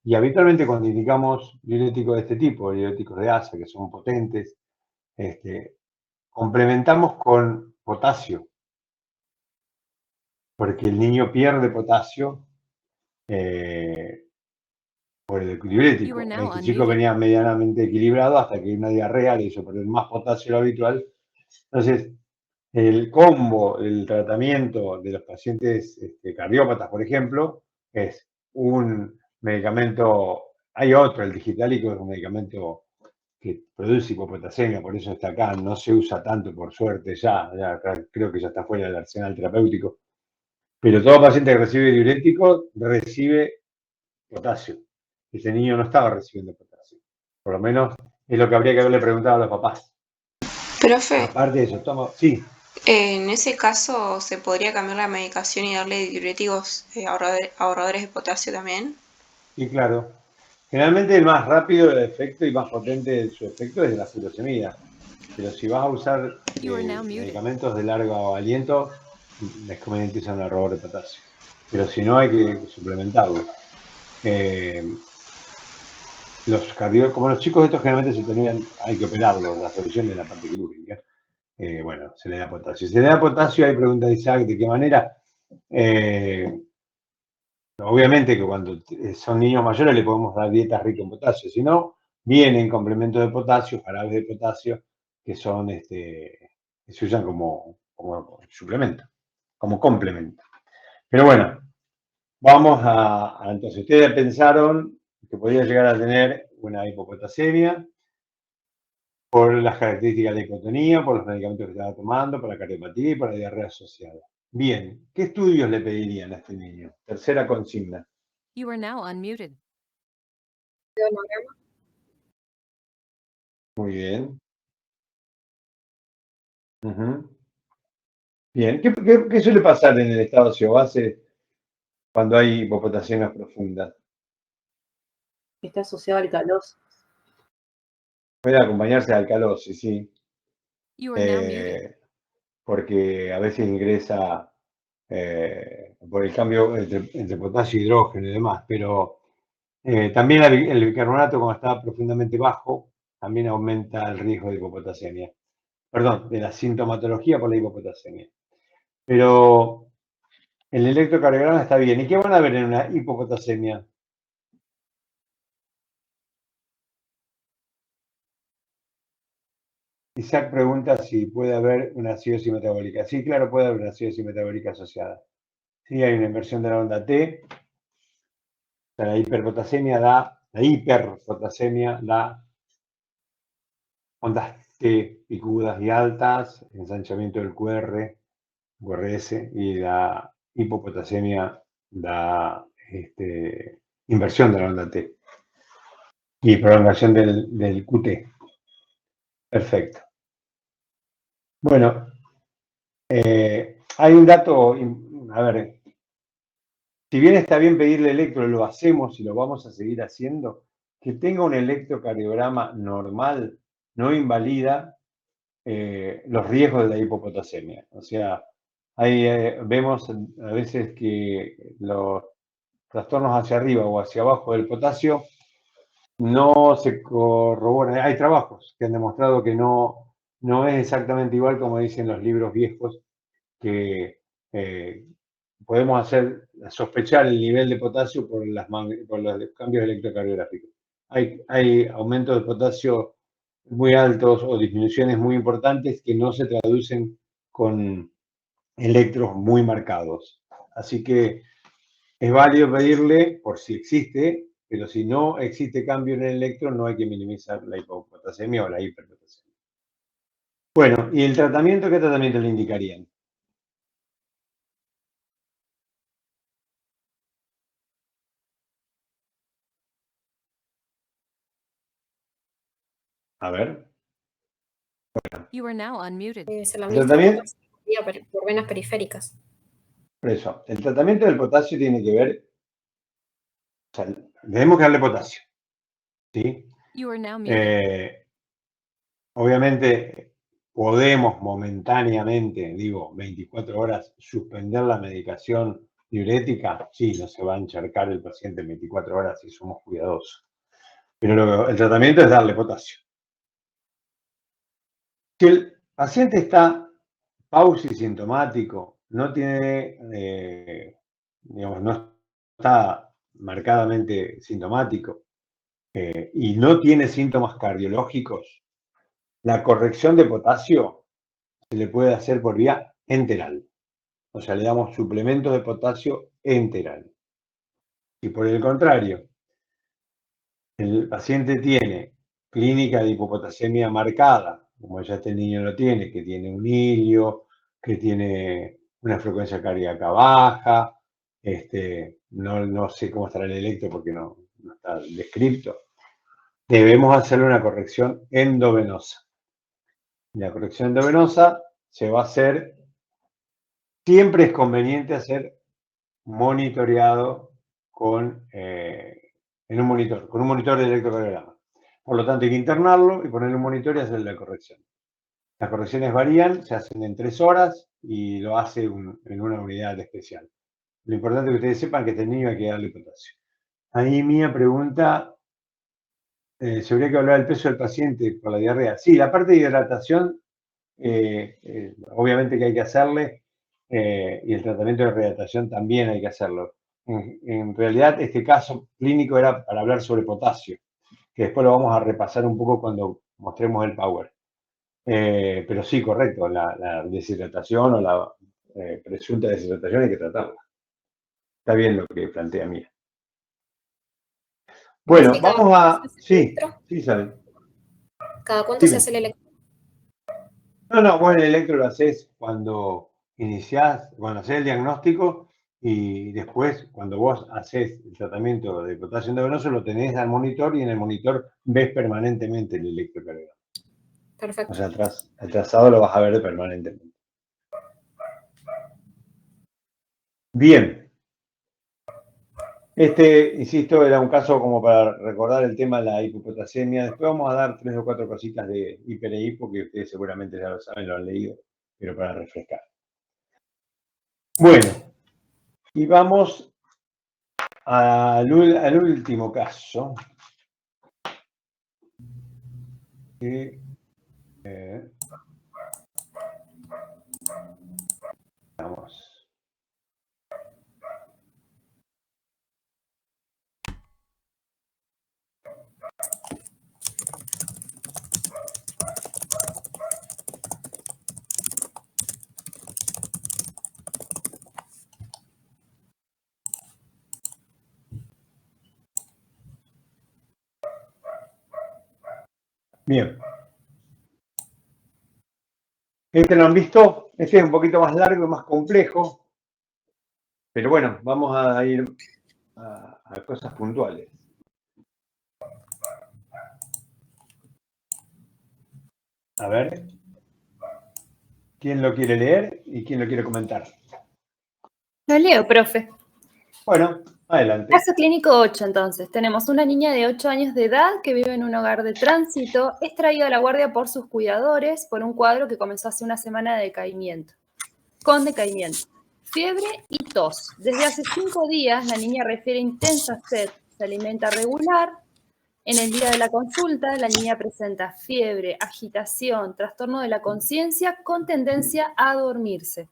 Y habitualmente cuando indicamos diuréticos de este tipo, diuréticos de ASA, que son potentes, complementamos con potasio, porque el niño pierde potasio por el diurético. Este chico venía medianamente equilibrado hasta que una diarrea le hizo perder más potasio de lo habitual. Entonces, el combo, el tratamiento de los pacientes cardiópatas, por ejemplo, es un medicamento, hay otro, el digitalico, es un medicamento que produce hipopotasemia, por eso está acá, no se usa tanto por suerte ya creo que ya está fuera del arsenal terapéutico. Pero todo paciente que recibe diurético recibe potasio. Ese niño no estaba recibiendo potasio. Por lo menos es lo que habría que haberle preguntado a los papás. Profe, Aparte de eso, toma, sí. en ese caso, ¿se podría cambiar la medicación y darle diuréticos ahorradores de potasio también? Sí, claro. Generalmente el más rápido de efecto y más potente de su efecto es la furosemida. Pero si vas a usar medicamentos de largo aliento, es conveniente usar un ahorrador de potasio. Pero si no, hay que suplementarlo. Como los chicos estos generalmente se tenían, hay que operarlos, la solución es la parte quirúrgica. Bueno, se le da potasio. Si se le da potasio, hay pregunta de Isaac, ¿de qué manera? Obviamente que cuando son niños mayores le podemos dar dietas ricas en potasio, si no, vienen complementos de potasio, jarabes de potasio, que son, que se usan como suplemento, como complemento. Pero bueno, vamos entonces, ustedes pensaron que podía llegar a tener una hipopotasemia por las características de la hipotonía, por los medicamentos que estaba tomando, por la cardiopatía y por la diarrea asociada. Bien, ¿qué estudios le pedirían a este niño? Tercera consigna. You are now unmuted. Muy bien. Ujú. Bien, ¿qué suele pasar en el estado osteobase cuando hay hipopotasiemias profundas? Está asociado al calosis. Puede acompañarse de alcalosis, sí. You are now muted. Porque a veces ingresa por el cambio entre potasio y hidrógeno y demás, pero también el bicarbonato, cuando está profundamente bajo, también aumenta el riesgo de hipopotasemia. Perdón, de la sintomatología por la hipopotasemia. Pero el electrocardiograma está bien. ¿Y qué van a ver en una hipopotasemia? Isaac pregunta si puede haber una acidosis metabólica. Sí, claro, puede haber una acidosis metabólica asociada. Sí, hay una inversión de la onda T. O sea, la hiperpotasemia da ondas T picudas y altas, ensanchamiento del QRS, y la hipopotasemia da inversión de la onda T y prolongación del QT. Perfecto. Bueno, hay un dato, a ver, si bien está bien pedirle electro, lo hacemos y lo vamos a seguir haciendo, que tenga un electrocardiograma normal no invalida los riesgos de la hipopotasemia. O sea, Ahí vemos a veces que los trastornos hacia arriba o hacia abajo del potasio no se corroboran. Hay trabajos que han demostrado que no es exactamente igual como dicen los libros viejos, que podemos sospechar el nivel de potasio por los cambios electrocardiográficos. Hay aumentos de potasio muy altos o disminuciones muy importantes que no se traducen con electros muy marcados. Así que es válido pedirle por si existe, pero si no existe cambio en el electro, no hay que minimizar la hipopotasemia o la hiperpotasemia. Bueno, ¿y el tratamiento? ¿Qué tratamiento le indicarían? A ver. You are now unmuted. Se la ¿El administra tratamiento? por venas periféricas. Por eso, el tratamiento del potasio tiene que ver, o sea, tenemos que darle potasio, ¿sí? You are now muted. Obviamente podemos momentáneamente, digo, 24 horas, suspender la medicación diurética. Sí, no se va a encharcar el paciente 24 horas si somos cuidadosos. Pero el tratamiento es darle potasio. Si el paciente está pausisintomático, no tiene, digamos, no está marcadamente sintomático y no tiene síntomas cardiológicos, la corrección de potasio se le puede hacer por vía enteral. O sea, le damos suplementos de potasio enteral. Y por el contrario, el paciente tiene clínica de hipopotasemia marcada, como ya este niño lo tiene, que tiene un hilio, que tiene una frecuencia cardíaca baja, no sé cómo estará el electro porque no está descrito. Debemos hacerle una corrección endovenosa. La corrección endovenosa se va a hacer, siempre es conveniente hacer monitoreado con un monitor de electrocardiograma. Por lo tanto, hay que internarlo y ponerle un monitor y hacer la corrección. Las correcciones varían, se hacen en 3 horas y lo hace en una unidad especial. Lo importante es que ustedes sepan que a este niño hay que darle potasio. Ahí Mía pregunta, ¿se habría que hablar del peso del paciente por la diarrea? Sí, la parte de hidratación, obviamente que hay que hacerle, y el tratamiento de rehidratación también hay que hacerlo. En realidad, este caso clínico era para hablar sobre potasio, que después lo vamos a repasar un poco cuando mostremos el power. Pero sí, correcto, la deshidratación o la presunta deshidratación hay que tratarla. Está bien lo que plantea Mía. Bueno, Sí, vamos a... Sí, saben. ¿Cada cuánto Dime. se hace el electro? No, vos el electro lo haces cuando cuando haces el diagnóstico y después cuando vos haces el tratamiento de potasio endovenoso lo tenés al monitor y en el monitor ves permanentemente el electrocardiograma. Perfecto. O sea, el trazado lo vas a ver permanentemente. Bien. Insisto, era un caso como para recordar el tema de la hipopotasemia. Después vamos a dar 3 o 4 cositas de hiper e hipo, que ustedes seguramente ya lo saben, lo han leído, pero para refrescar. Bueno, y vamos al último caso. Vamos. Bien. Este lo han visto, este es un poquito más largo y más complejo, pero bueno, vamos a ir a cosas puntuales. A ver, ¿quién lo quiere leer y quién lo quiere comentar? Lo leo, profe. Bueno, adelante. Caso clínico 8, entonces. Tenemos una niña de 8 años de edad que vive en un hogar de tránsito. Es traída a la guardia por sus cuidadores por un cuadro que comenzó hace una semana de decaimiento. con decaimiento, fiebre y tos. Desde hace 5 días la niña refiere intensa sed, se alimenta regular. En el día de la consulta, la niña presenta fiebre, agitación, trastorno de la conciencia con tendencia a dormirse.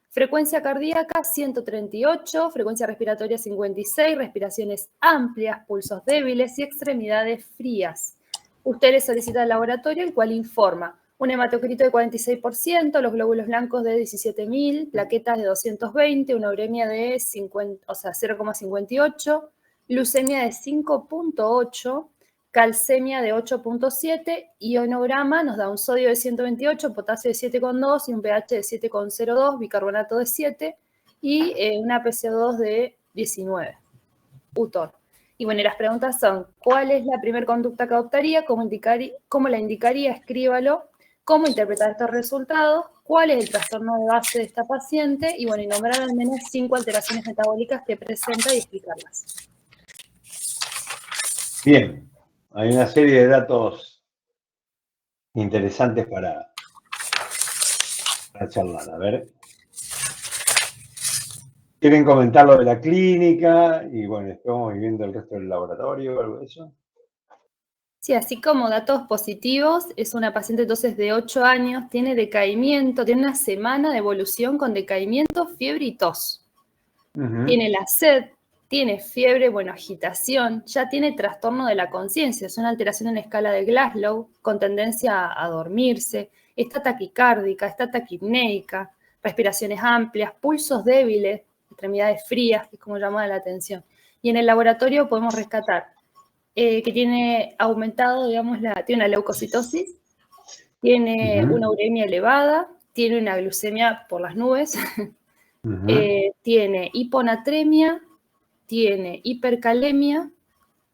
Frecuencia cardíaca 138, frecuencia respiratoria 56, respiraciones amplias, pulsos débiles y extremidades frías. Usted le solicita al laboratorio, el cual informa un hematocrito de 46%, los glóbulos blancos de 17.000, plaquetas de 220, una uremia de 0,58, leucemia de 5,8, calcemia de 8,7, ionograma nos da un sodio de 128, potasio de 7,2 y un pH de 7,02, bicarbonato de 7 y una PCO2 de 19, UTOR. Y bueno, las preguntas son, ¿cuál es la primera conducta que adoptaría? ¿Cómo la indicaría? Escríbalo. ¿Cómo interpretar estos resultados? ¿Cuál es el trastorno de base de esta paciente? Y bueno, y nombrar al menos 5 alteraciones metabólicas que presenta y explicarlas. Bien, hay una serie de datos interesantes para charlar. A ver. ¿Quieren comentar lo de la clínica? Y bueno, después vamos viendo el resto del laboratorio o algo de eso. Sí, así como datos positivos, es una paciente entonces de 8 años, tiene decaimiento, tiene una semana de evolución con decaimiento, fiebre y tos. Tiene la sed, tiene fiebre, bueno, agitación, ya tiene trastorno de la conciencia, es una alteración en la escala de Glasgow con tendencia a dormirse, está taquicárdica, está taquipneica, respiraciones amplias, pulsos débiles, extremidades frías, que es como llama la atención. Y en el laboratorio podemos rescatar que tiene aumentado, digamos, tiene una leucocitosis, tiene una uremia elevada, tiene una glucemia por las nubes, tiene hiponatremia, tiene hipercalemia,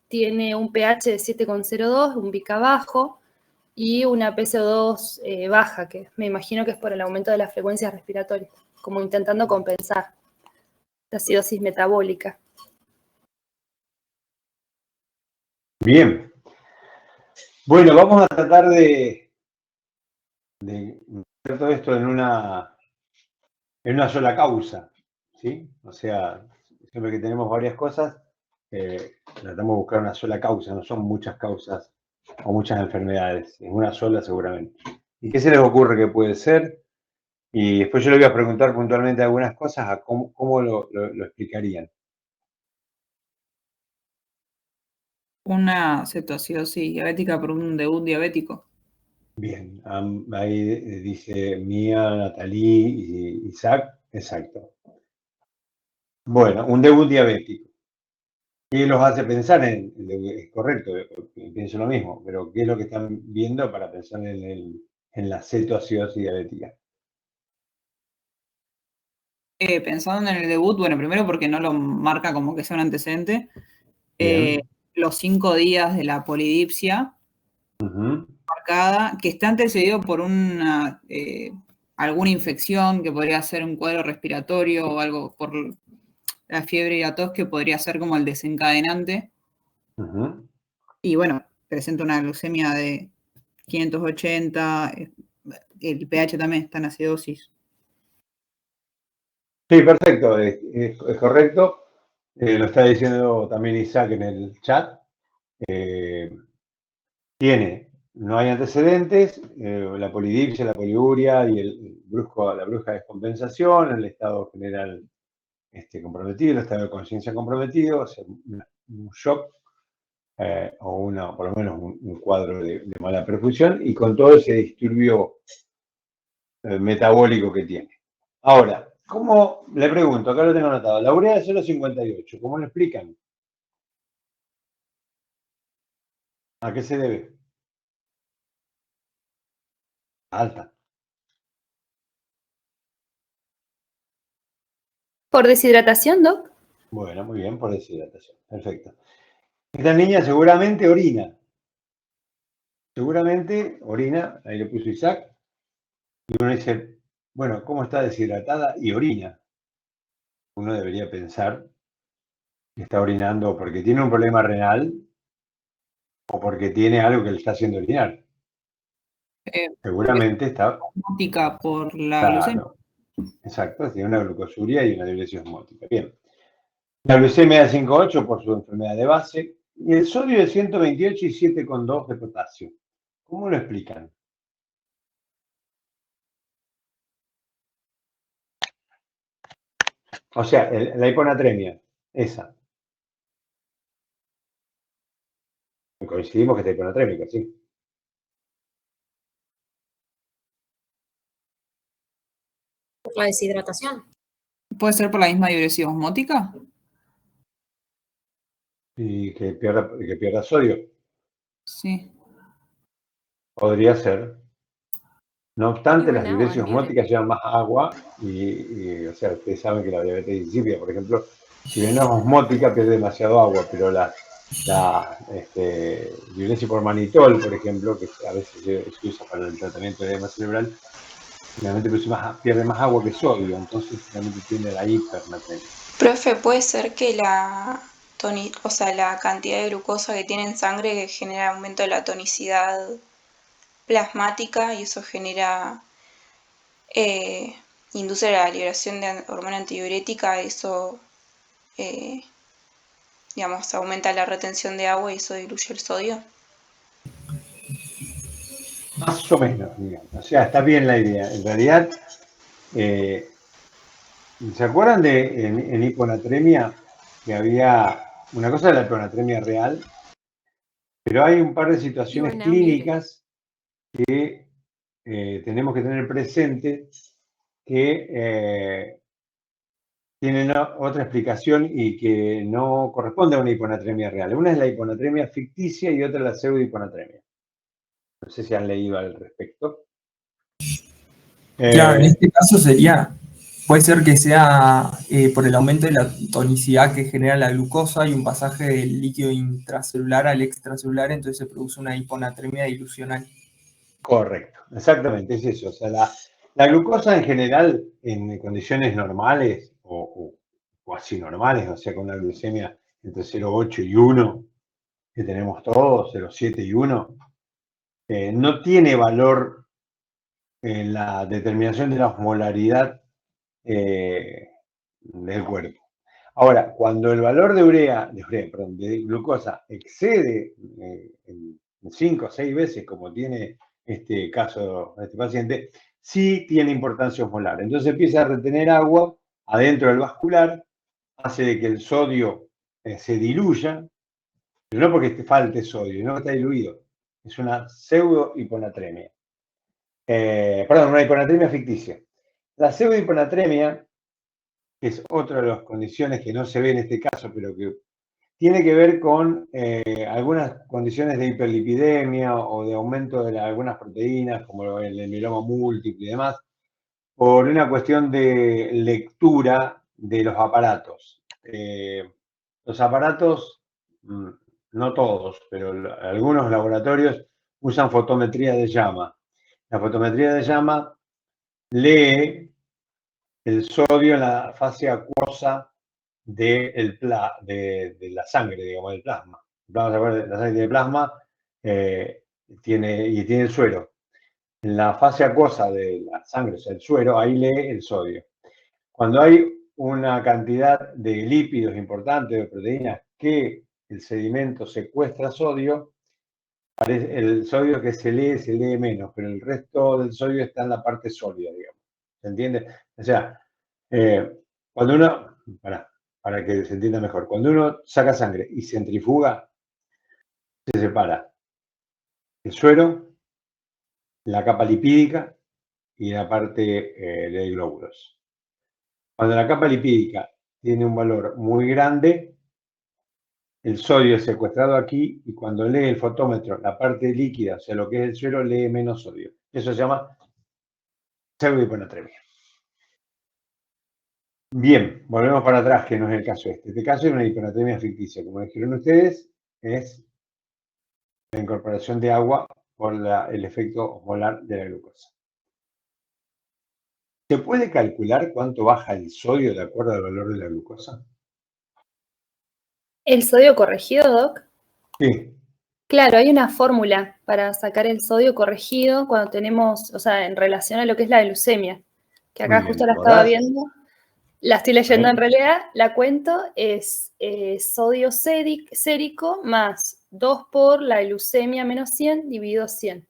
tiene un pH de 7,02, un Bica bajo y una PCO2 baja, que me imagino que es por el aumento de las frecuencias respiratorias, como intentando compensar la acidosis metabólica. Bien. Bueno, vamos a tratar de hacer todo esto en una sola causa, ¿sí? O sea, siempre que tenemos varias cosas, tratamos de buscar una sola causa, no son muchas causas o muchas enfermedades, es una sola seguramente. ¿Y qué se les ocurre que puede ser? Y después yo le voy a preguntar puntualmente algunas cosas a cómo lo explicarían. Una cetoacidosis diabética por un debut diabético. Bien, ahí dice Mía, Natalie y Isaac, exacto. Bueno, un debut diabético. ¿Qué los hace pensar en es correcto? Pienso lo mismo, pero ¿qué es lo que están viendo para pensar en la cetoacidosis diabética? Pensando en el debut, bueno, primero porque no lo marca como que sea un antecedente. Los 5 días de la polidipsia marcada, que está antecedido por alguna infección, que podría ser un cuadro respiratorio o algo por la fiebre y la tos, que podría ser como el desencadenante. Y bueno, presenta una glucemia de 580, el pH también está en acidosis. Sí, perfecto, es correcto. Lo está diciendo también Isaac en el chat. No hay antecedentes, la polidipsia, la poliuria y la brusca descompensación, el estado general comprometido, el estado de conciencia comprometido, o sea, un shock o por lo menos un cuadro de mala perfusión y con todo ese disturbio metabólico que tiene. Ahora, ¿cómo? Le pregunto, acá lo tengo anotado, la urea de 0,58, ¿cómo lo explican? ¿A qué se debe? Alta. ¿Por deshidratación, Doc? Bueno, muy bien, por deshidratación. Perfecto. Esta niña seguramente orina. Seguramente orina, ahí le puso Isaac. Y uno dice, bueno, ¿cómo está deshidratada y orina? Uno debería pensar que está orinando porque tiene un problema renal o porque tiene algo que le está haciendo orinar. Seguramente está... Por la glucemia. Exacto, tiene una glucosuria y una diuresis osmótica. Bien. La glucemia de 5,8 por su enfermedad de base y el sodio de 128 y 7,2 de potasio. ¿Cómo lo explican? O sea, la hiponatremia, esa. Coincidimos que está hiponatrémica, sí. Por la deshidratación. ¿Puede ser por la misma diuresis osmótica? Y que pierda sodio. Sí. Podría ser. No obstante, You are las now diuresis unmuted. osmóticas llevan más agua o sea, ustedes saben que la diabetes insípida, por ejemplo, si bien no es osmótica, pierde demasiado agua, pero la diuresis por manitol, por ejemplo, que a veces se usa para el tratamiento de edema cerebral, finalmente pierde más agua que sodio, entonces finalmente tiene la hipernatremia. Profe, ¿puede ser que la cantidad de glucosa que tiene en sangre genera aumento de la tonicidad plasmática y eso induce la liberación de hormona antidiurética, eso, digamos, aumenta la retención de agua y eso diluye el sodio? Más o menos, digamos. O sea, está bien la idea. En realidad, ¿se acuerdan en hiponatremia que había una cosa de la hiponatremia real? Pero hay un par de situaciones clínicas que tenemos que tener presente que tienen otra explicación y que no corresponde a una hiponatremia real. Una es la hiponatremia ficticia y otra la pseudohiponatremia. No sé si han leído al respecto. Claro, en este caso puede ser que sea por el aumento de la tonicidad que genera la glucosa y un pasaje del líquido intracelular al extracelular, entonces se produce una hiponatremia dilucional. Correcto, exactamente, es eso. O sea, la glucosa en general, en condiciones normales o así normales, o sea, con una glucemia entre 0,8 y 1, que tenemos todos, 0,7 y 1, no tiene valor en la determinación de la osmolaridad del cuerpo. Ahora, cuando el valor de glucosa excede en 5 o 6 veces, como tiene este caso, este paciente, sí tiene importancia osmolar. Entonces empieza a retener agua adentro del vascular, hace de que el sodio se diluya, pero no porque te falte sodio, no está diluido. Es una pseudo-hiponatremia. Perdón, una hiponatremia ficticia. La pseudo-hiponatremia, que es otra de las condiciones que no se ve en este caso, pero que tiene que ver con algunas condiciones de hiperlipidemia o de aumento de algunas proteínas, como el mieloma múltiple y demás, por una cuestión de lectura de los aparatos. Los aparatos, no todos, pero algunos laboratorios usan fotometría de llama. La fotometría de llama lee el sodio en la fase acuosa de la sangre, digamos, del plasma. Vamos a ver, la sangre tiene plasma tiene el suero. En la fase acuosa de la sangre, o sea, el suero, ahí lee el sodio. Cuando hay una cantidad de lípidos importantes, de proteínas, que el sedimento secuestra sodio, el sodio que se lee menos, pero el resto del sodio está en la parte sólida, digamos. ¿Se entiende? O sea, cuando uno, para que se entienda mejor, cuando uno saca sangre y centrifuga, se separa el suero, la capa lipídica y la parte de glóbulos. Cuando la capa lipídica tiene un valor muy grande, el sodio es secuestrado aquí y cuando lee el fotómetro, la parte líquida, o sea, lo que es el suero, lee menos sodio. Eso se llama pseudohiponatremia. Bien, volvemos para atrás, que no es el caso este. Este caso es una hiponatremia ficticia. Como dijeron ustedes, es la incorporación de agua por el efecto osmolar de la glucosa. ¿Se puede calcular cuánto baja el sodio de acuerdo al valor de la glucosa? ¿El sodio corregido, Doc? Sí. Claro, hay una fórmula para sacar el sodio corregido cuando tenemos, o sea, en relación a lo que es la glucemia. que acá justo la estaba viendo. La estoy leyendo en realidad, la cuento, es sodio sérico más 2 por la glucemia menos 100 dividido 100.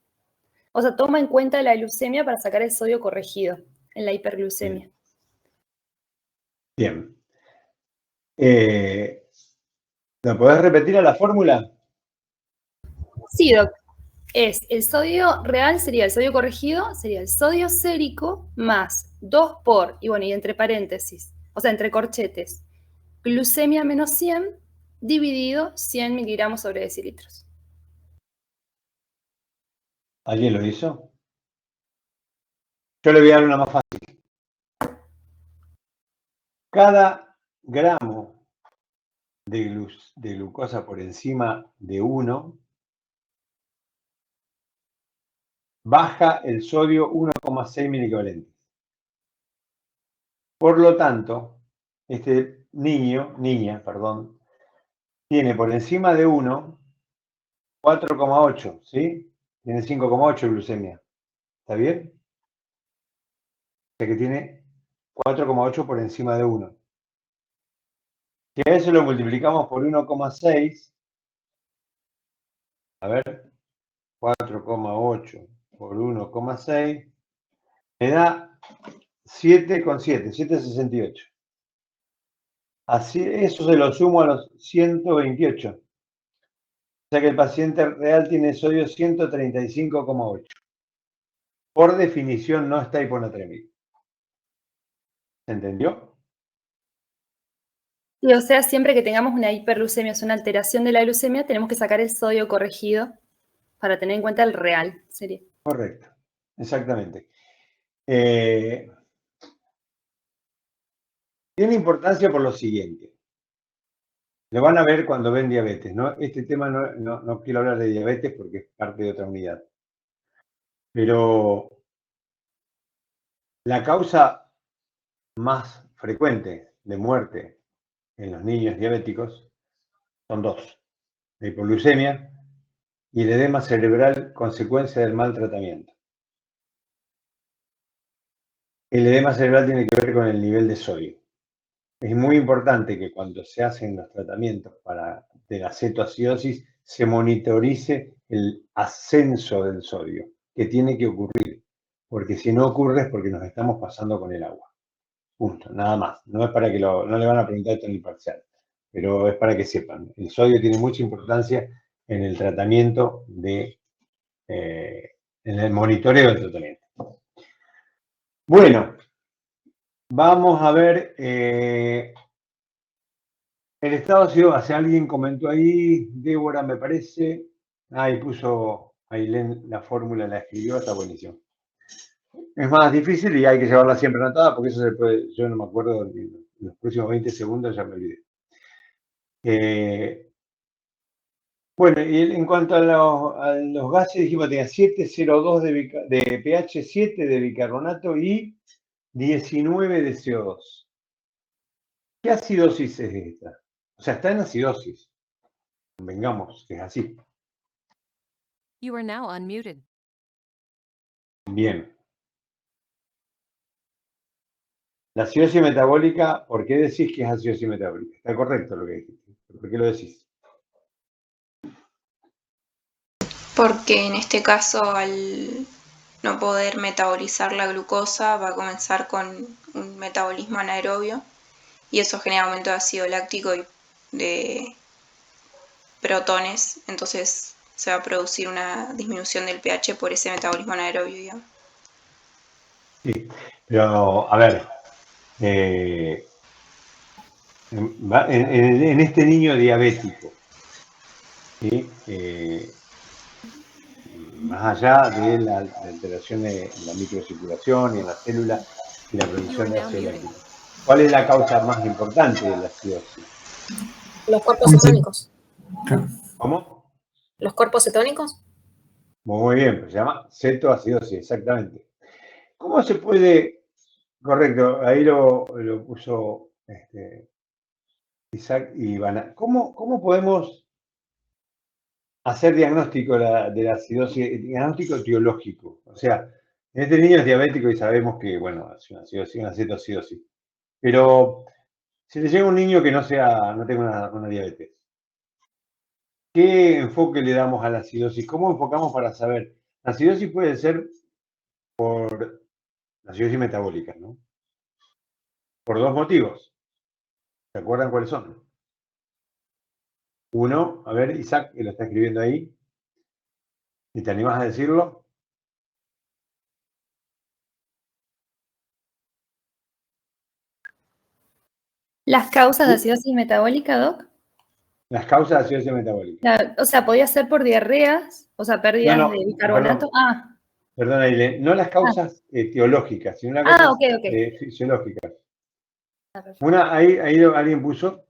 O sea, toma en cuenta la glucemia para sacar el sodio corregido en la hiperglucemia. Bien. ¿Lo podés repetir a la fórmula? Sí, Doc. El sodio real sería el sodio corregido, sería el sodio sérico más 2 por, y bueno, y entre paréntesis, o sea, entre corchetes, glucemia menos 100 dividido 100 miligramos sobre decilitros. ¿Alguien lo hizo? Yo le voy a dar una más fácil. Cada gramo de glucosa por encima de 1 baja el sodio 1,6 milicovalentes. Por lo tanto, este niña, tiene por encima de 1, 4,8, ¿sí? Tiene 5,8 glucemia. ¿Está bien? O sea que tiene 4,8 por encima de 1. Si a eso lo multiplicamos por 1,6, a ver, 4,8 por 1,6, me da 7,7, 7,68. Así, eso se lo sumo a los 128. O sea que el paciente real tiene sodio 135,8. Por definición no está hiponatrémico. ¿Se entendió? Sí, o sea, siempre que tengamos una hiperglucemia, o sea, una alteración de la glucemia, tenemos que sacar el sodio corregido para tener en cuenta el real, sería. Correcto, exactamente. Tiene importancia por lo siguiente. Lo van a ver cuando ven diabetes, ¿no? Este tema no quiero hablar de diabetes porque es parte de otra unidad. Pero la causa más frecuente de muerte en los niños diabéticos son dos: la hipoglucemia y el edema cerebral consecuencia del mal tratamiento. El edema cerebral tiene que ver con el nivel de sodio. Es muy importante que cuando se hacen los tratamientos de la cetoacidosis se monitorice el ascenso del sodio, que tiene que ocurrir, porque si no ocurre es porque nos estamos pasando con el agua. Punto, nada más. No es para que no le van a preguntar esto en el parcial, pero es para que sepan. El sodio tiene mucha importancia en el tratamiento en el monitoreo del tratamiento. Bueno, vamos a ver el estado ácido base. Alguien comentó ahí, Débora me parece. Ahí puso Ailén la fórmula, la escribió, está buenísimo. Es más difícil y hay que llevarla siempre anotada porque eso se puede, yo no me acuerdo, en los próximos 20 segundos ya me olvidé. Bueno, y en cuanto a los gases, dijimos que tenía 7,02 de pH, 7 de bicarbonato y 19 de CO2. ¿Qué acidosis es esta? O sea, está en acidosis. Convengamos que es así. You are now unmuted. Bien. La acidosis metabólica, ¿por qué decís que es acidosis metabólica? Está correcto lo que dijiste. ¿Por qué lo decís? Porque en este caso, al no poder metabolizar la glucosa, va a comenzar con un metabolismo anaerobio y eso genera aumento de ácido láctico y de protones, entonces se va a producir una disminución del pH por ese metabolismo anaerobio, digamos. Sí, pero a ver, en este niño diabético, ¿sí? Más allá de la alteración de la microcirculación y en la célula y la producción de ácido láctico, ¿cuál es la causa más importante de la acidosis? Los cuerpos cetónicos. ¿Cómo? ¿Los cuerpos cetónicos? Muy bien, pues se llama cetoacidosis, exactamente. ¿Cómo se puede, correcto, ahí lo puso Isaac y Ivana, ¿cómo podemos hacer diagnóstico de la acidosis, diagnóstico etiológico? O sea, Este niño es diabético y sabemos que, bueno, es una acidosis, una cetoacidosis. Pero si le llega un niño que no tenga una diabetes, ¿qué enfoque le damos a la acidosis? ¿Cómo enfocamos para saber? La acidosis puede ser por la acidosis metabólica, ¿no? Por dos motivos. ¿Se acuerdan cuáles son? Uno, a ver, Isaac, que lo está escribiendo ahí. ¿Y te animas a decirlo? ¿Las causas de acidosis metabólica, Doc? Las causas de acidosis metabólica. O sea, podía ser por diarreas, o sea, pérdidas No, de bicarbonato. Perdón, Aile, no las causas etiológicas, sino las causas ok. fisiológicas. Una, ahí alguien puso,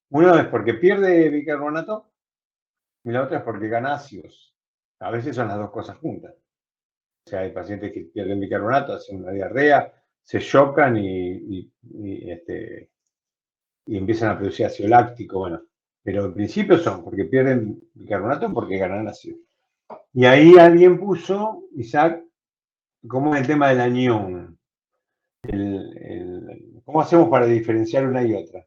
uno es porque pierde bicarbonato y la otra es porque gana ácidos. A veces son las dos cosas juntas. O sea, hay pacientes que pierden bicarbonato, hacen una diarrea, se chocan y empiezan a producir ácido láctico, bueno. Pero en principio son porque pierden bicarbonato o porque ganan ácido. Y ahí alguien puso, Isaac, ¿cómo es el tema del anión? ¿Cómo hacemos para diferenciar una y otra?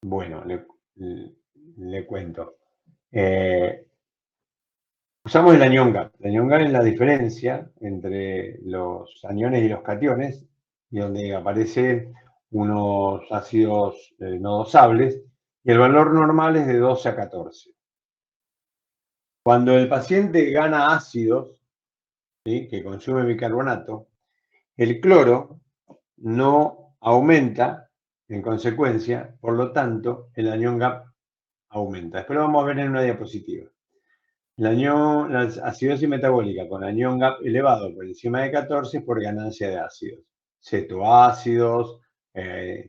Bueno, le cuento. Usamos el anión GAP. El anión GAP es la diferencia entre los aniones y los cationes, y donde aparecen unos ácidos no dosables, y el valor normal es de 12 a 14. Cuando el paciente gana ácidos, ¿sí?, que consume bicarbonato, el cloro no aumenta en consecuencia, por lo tanto, el anión GAP aumenta. Después lo vamos a ver en una diapositiva. La acidosis metabólica con anión GAP elevado por encima de 14 es por ganancia de ácidos. Cetoácidos,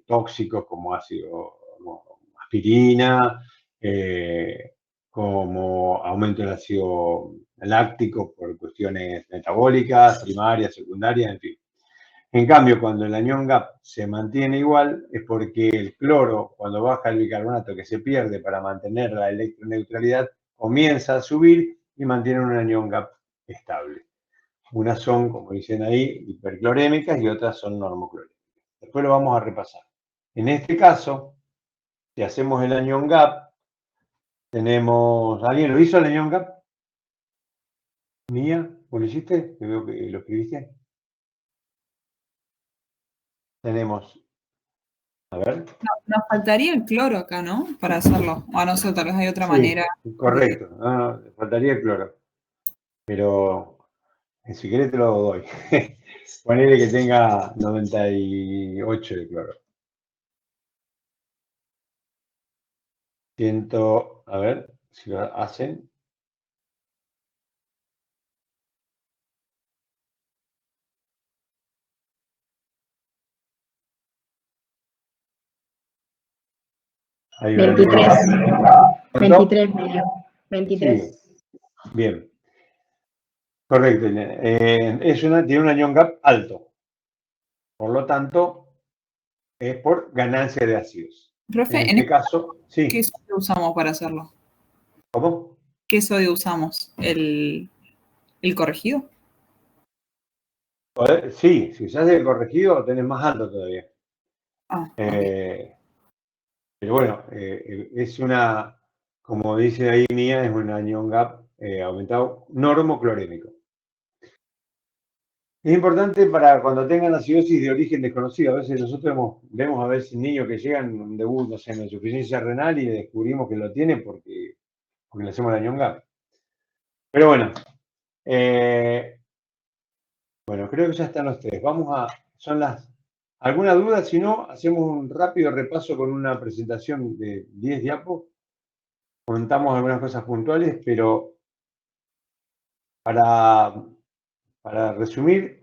tóxicos como aspirina, como aumento del ácido láctico por cuestiones metabólicas, primarias, secundarias, en fin. En cambio, cuando el anión GAP se mantiene igual, es porque el cloro, cuando baja el bicarbonato que se pierde para mantener la electroneutralidad, comienza a subir y mantiene un anión GAP estable. Unas son, como dicen ahí, hiperclorémicas y otras son normoclorémicas. Después lo vamos a repasar. En este caso, si hacemos el anión GAP, tenemos... ¿Alguien lo hizo el anión GAP? ¿Mía? ¿Vos lo hiciste? Que veo que lo escribiste. Tenemos... A ver. Nos faltaría el cloro acá, ¿no? Para hacerlo. O no sé, tal vez hay otra manera. Correcto. No, faltaría el cloro. Pero si querés te lo doy. Ponele que tenga 98 de cloro. A ver si lo hacen. Hay 23 medio. 23. Sí. Bien. Correcto. Tiene un anión GAP alto. Por lo tanto, es por ganancia de ácidos. Profe, en este caso, sí. ¿Qué sodio usamos para hacerlo? ¿Cómo? ¿Qué sodio usamos? ¿El corregido? Sí, si usas el corregido tenés más alto todavía. Okay. Pero bueno, es una, como dice ahí Mía, es un anión GAP aumentado normoclorémico. Es importante para cuando tengan acidosis de origen desconocido. A veces nosotros vemos a veces niños que llegan de no sé, en insuficiencia renal y descubrimos que lo tienen porque le hacemos el anión GAP. Pero bueno, creo que ya están los tres. ¿Alguna duda? Si no, hacemos un rápido repaso con una presentación de 10 diapos. Contamos algunas cosas puntuales, pero para resumir,